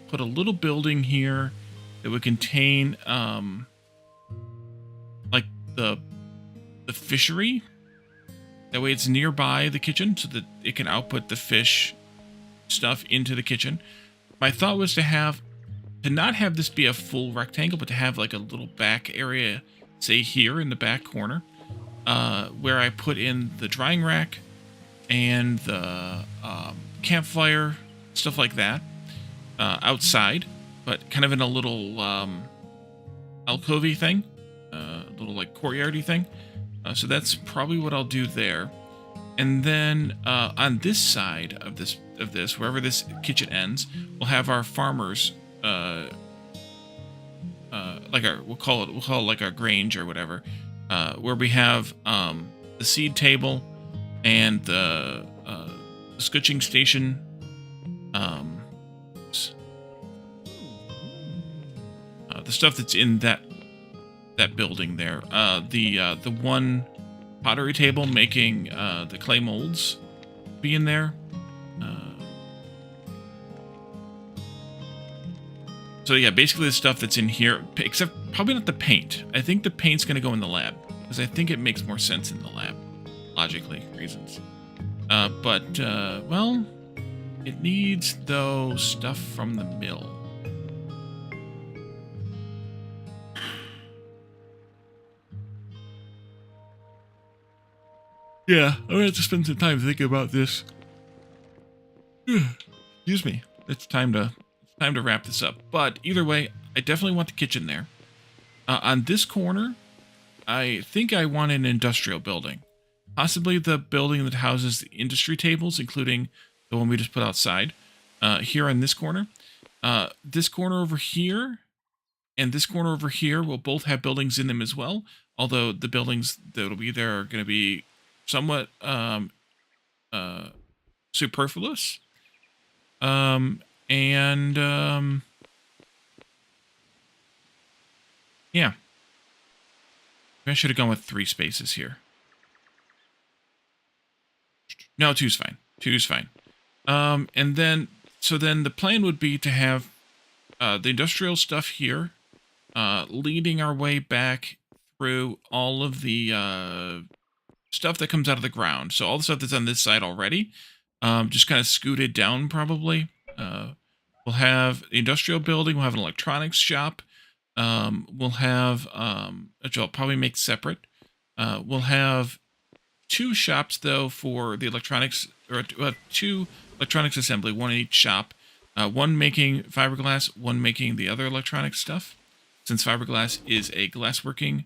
put a little building here that would contain like the fishery. That way it's nearby the kitchen so that it can output the fish stuff into the kitchen. My thought was to not have this be a full rectangle, but to have like a little back area, say here in the back corner, where I put in the drying rack and the campfire, stuff like that, outside, but kind of in a little alcove-y thing, a little like courtyardy thing. So that's probably what I'll do there. And then on this side of this, wherever this kitchen ends, we'll have our farmers, we'll call it like our grange or whatever, where we have the seed table and the scutching station, the stuff that's in that building there. The one pottery table making the clay molds be in there. So yeah, basically the stuff that's in here, except probably not the paint. I think the paint's going to go in the lab, because I think it makes more sense in the lab, logically reasons. Well, it needs, though, stuff from the mill. Yeah, I'm going to have to spend some time thinking about this. Excuse me. It's time to wrap this up. But either way, I definitely want the kitchen there. On this corner, I think I want an industrial building. Possibly the building that houses the industry tables, including the one we just put outside. Here on this corner. This corner over here and this corner over here will both have buildings in them as well. Although the buildings that will be there are going to be somewhat superfluous. Yeah. I should have gone with 3 spaces here. No, 2's fine. 2's fine. And then the plan would be to have the industrial stuff here, leading our way back through all of the stuff that comes out of the ground. So all the stuff that's on this side already, just kind of scooted down probably. We'll have the industrial building. We'll have an electronics shop. We'll have, which I'll probably make separate. We'll have 2 shops though for the electronics, or 2 electronics assembly, 1 in each shop. One making fiberglass, 1 making the other electronic stuff. Since fiberglass is a glassworking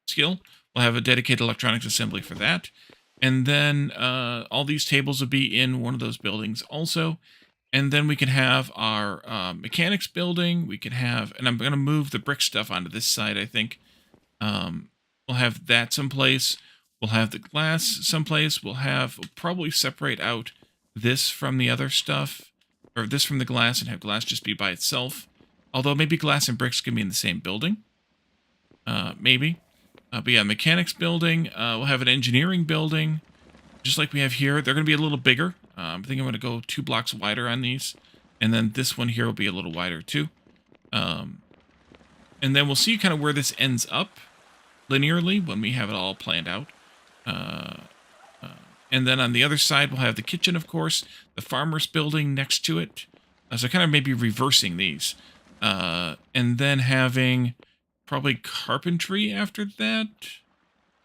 skill, we'll have a dedicated electronics assembly for that. And then all these tables will be in one of those buildings also. And then we can have our mechanics building. We can have, and I'm going to move the brick stuff onto this side, I think. We'll have that someplace. We'll have the glass someplace. We'll probably separate out this from the other stuff, or this from the glass, and have glass just be by itself. Although maybe glass and bricks can be in the same building. Maybe. But yeah, mechanics building. We'll have an engineering building, just like we have here. They're going to be a little bigger. I think I'm going to go 2 blocks wider on these. And then this one here will be a little wider too. And then we'll see kind of where this ends up linearly when we have it all planned out. And then on the other side, we'll have the kitchen, of course, the farmer's building next to it. So kind of maybe reversing these. And then having probably carpentry after that?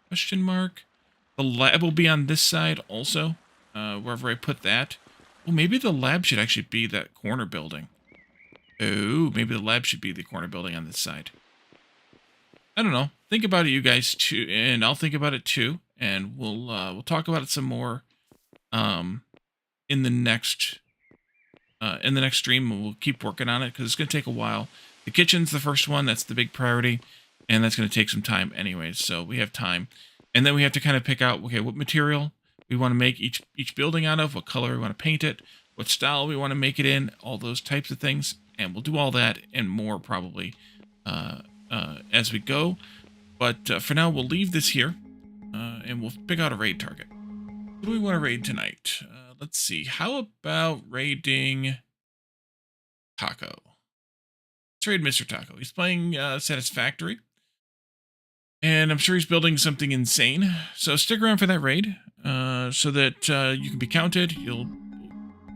Question mark. The lab will be on this side also, wherever I put that. Well, maybe the lab should actually be that corner building. Oh, maybe the lab should be the corner building on this side. I don't know. Think about it, you guys, too, and I'll think about it too, and we'll talk about it some more in the next stream. And we'll keep working on it because it's going to take a while. The kitchen's the first one. That's the big priority, and that's going to take some time anyways, so we have time. And then we have to kind of pick out, okay, what material we want to make each building out of, what color we want to paint it, what style we want to make it in, all those types of things. And we'll do all that and more probably as we go. But for now, we'll leave this here, and we'll pick out a raid target. What do we want to raid tonight? Let's see. How about raiding Taco? Let's raid Mr. Taco. He's playing Satisfactory. And I'm sure he's building something insane. So stick around for that raid so that you can be counted. You'll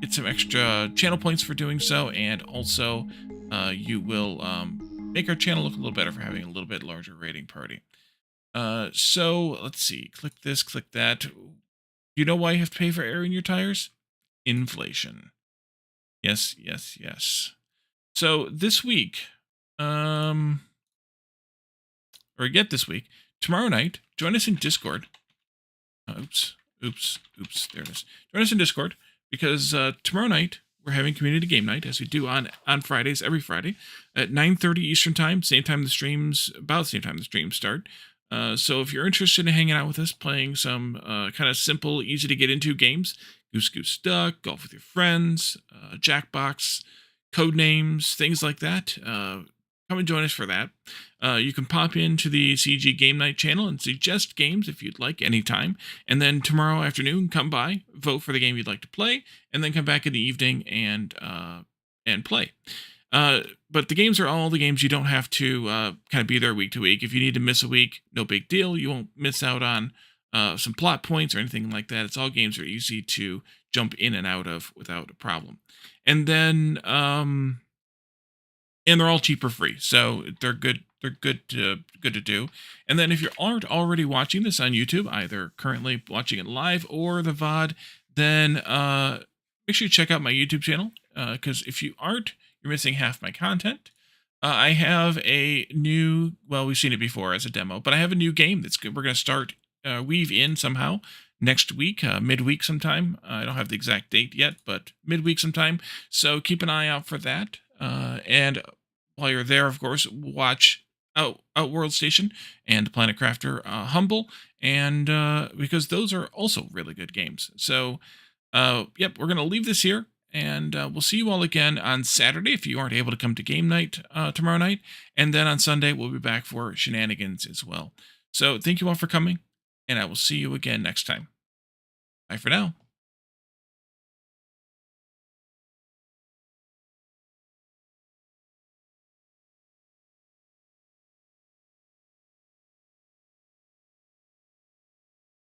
get some extra channel points for doing so. And also you will make our channel look a little better for having a little bit larger raiding party. So let's see. Click this, click that. You know why you have to pay for air in your tires? Inflation. Yes, yes, yes. So this week, or yet this week, tomorrow night, join us in Discord. Oops, there it is. Join us in Discord because tomorrow night we're having community game night, as we do on Fridays, every Friday at 9:30 Eastern time, about the same time the streams start. So if you're interested in hanging out with us, playing some kind of simple, easy to get into games, Goose Goose Duck, Golf with Your Friends, Jackbox, Codenames, things like that, come and join us for that. You can pop into the CG Game Night channel and suggest games if you'd like anytime. And then tomorrow afternoon, come by, vote for the game you'd like to play, and then come back in the evening and play. But the games are all the games you don't have to kind of be there week to week. If you need to miss a week, no big deal. You won't miss out on some plot points or anything like that. It's all games that are easy to jump in and out of without a problem. And then, and they're all cheap or free, so they're good. They're good to do. And then if you aren't already watching this on YouTube, either currently watching it live or the VOD, then make sure you check out my YouTube channel because if you aren't, you're missing half my content. I have a new, well, we've seen it before as a demo, but I have a new game that's good. We're going to start weave in somehow next week, midweek sometime. I don't have the exact date yet, but midweek sometime. So keep an eye out for that. And while you're there, of course, watch Outworld Station and Planet Crafter Humble, and because those are also really good games. So, yep, we're going to leave this here, and we'll see you all again on Saturday if you aren't able to come to game night tomorrow night. And then on Sunday, we'll be back for shenanigans as well. So thank you all for coming, and I will see you again next time. Bye for now.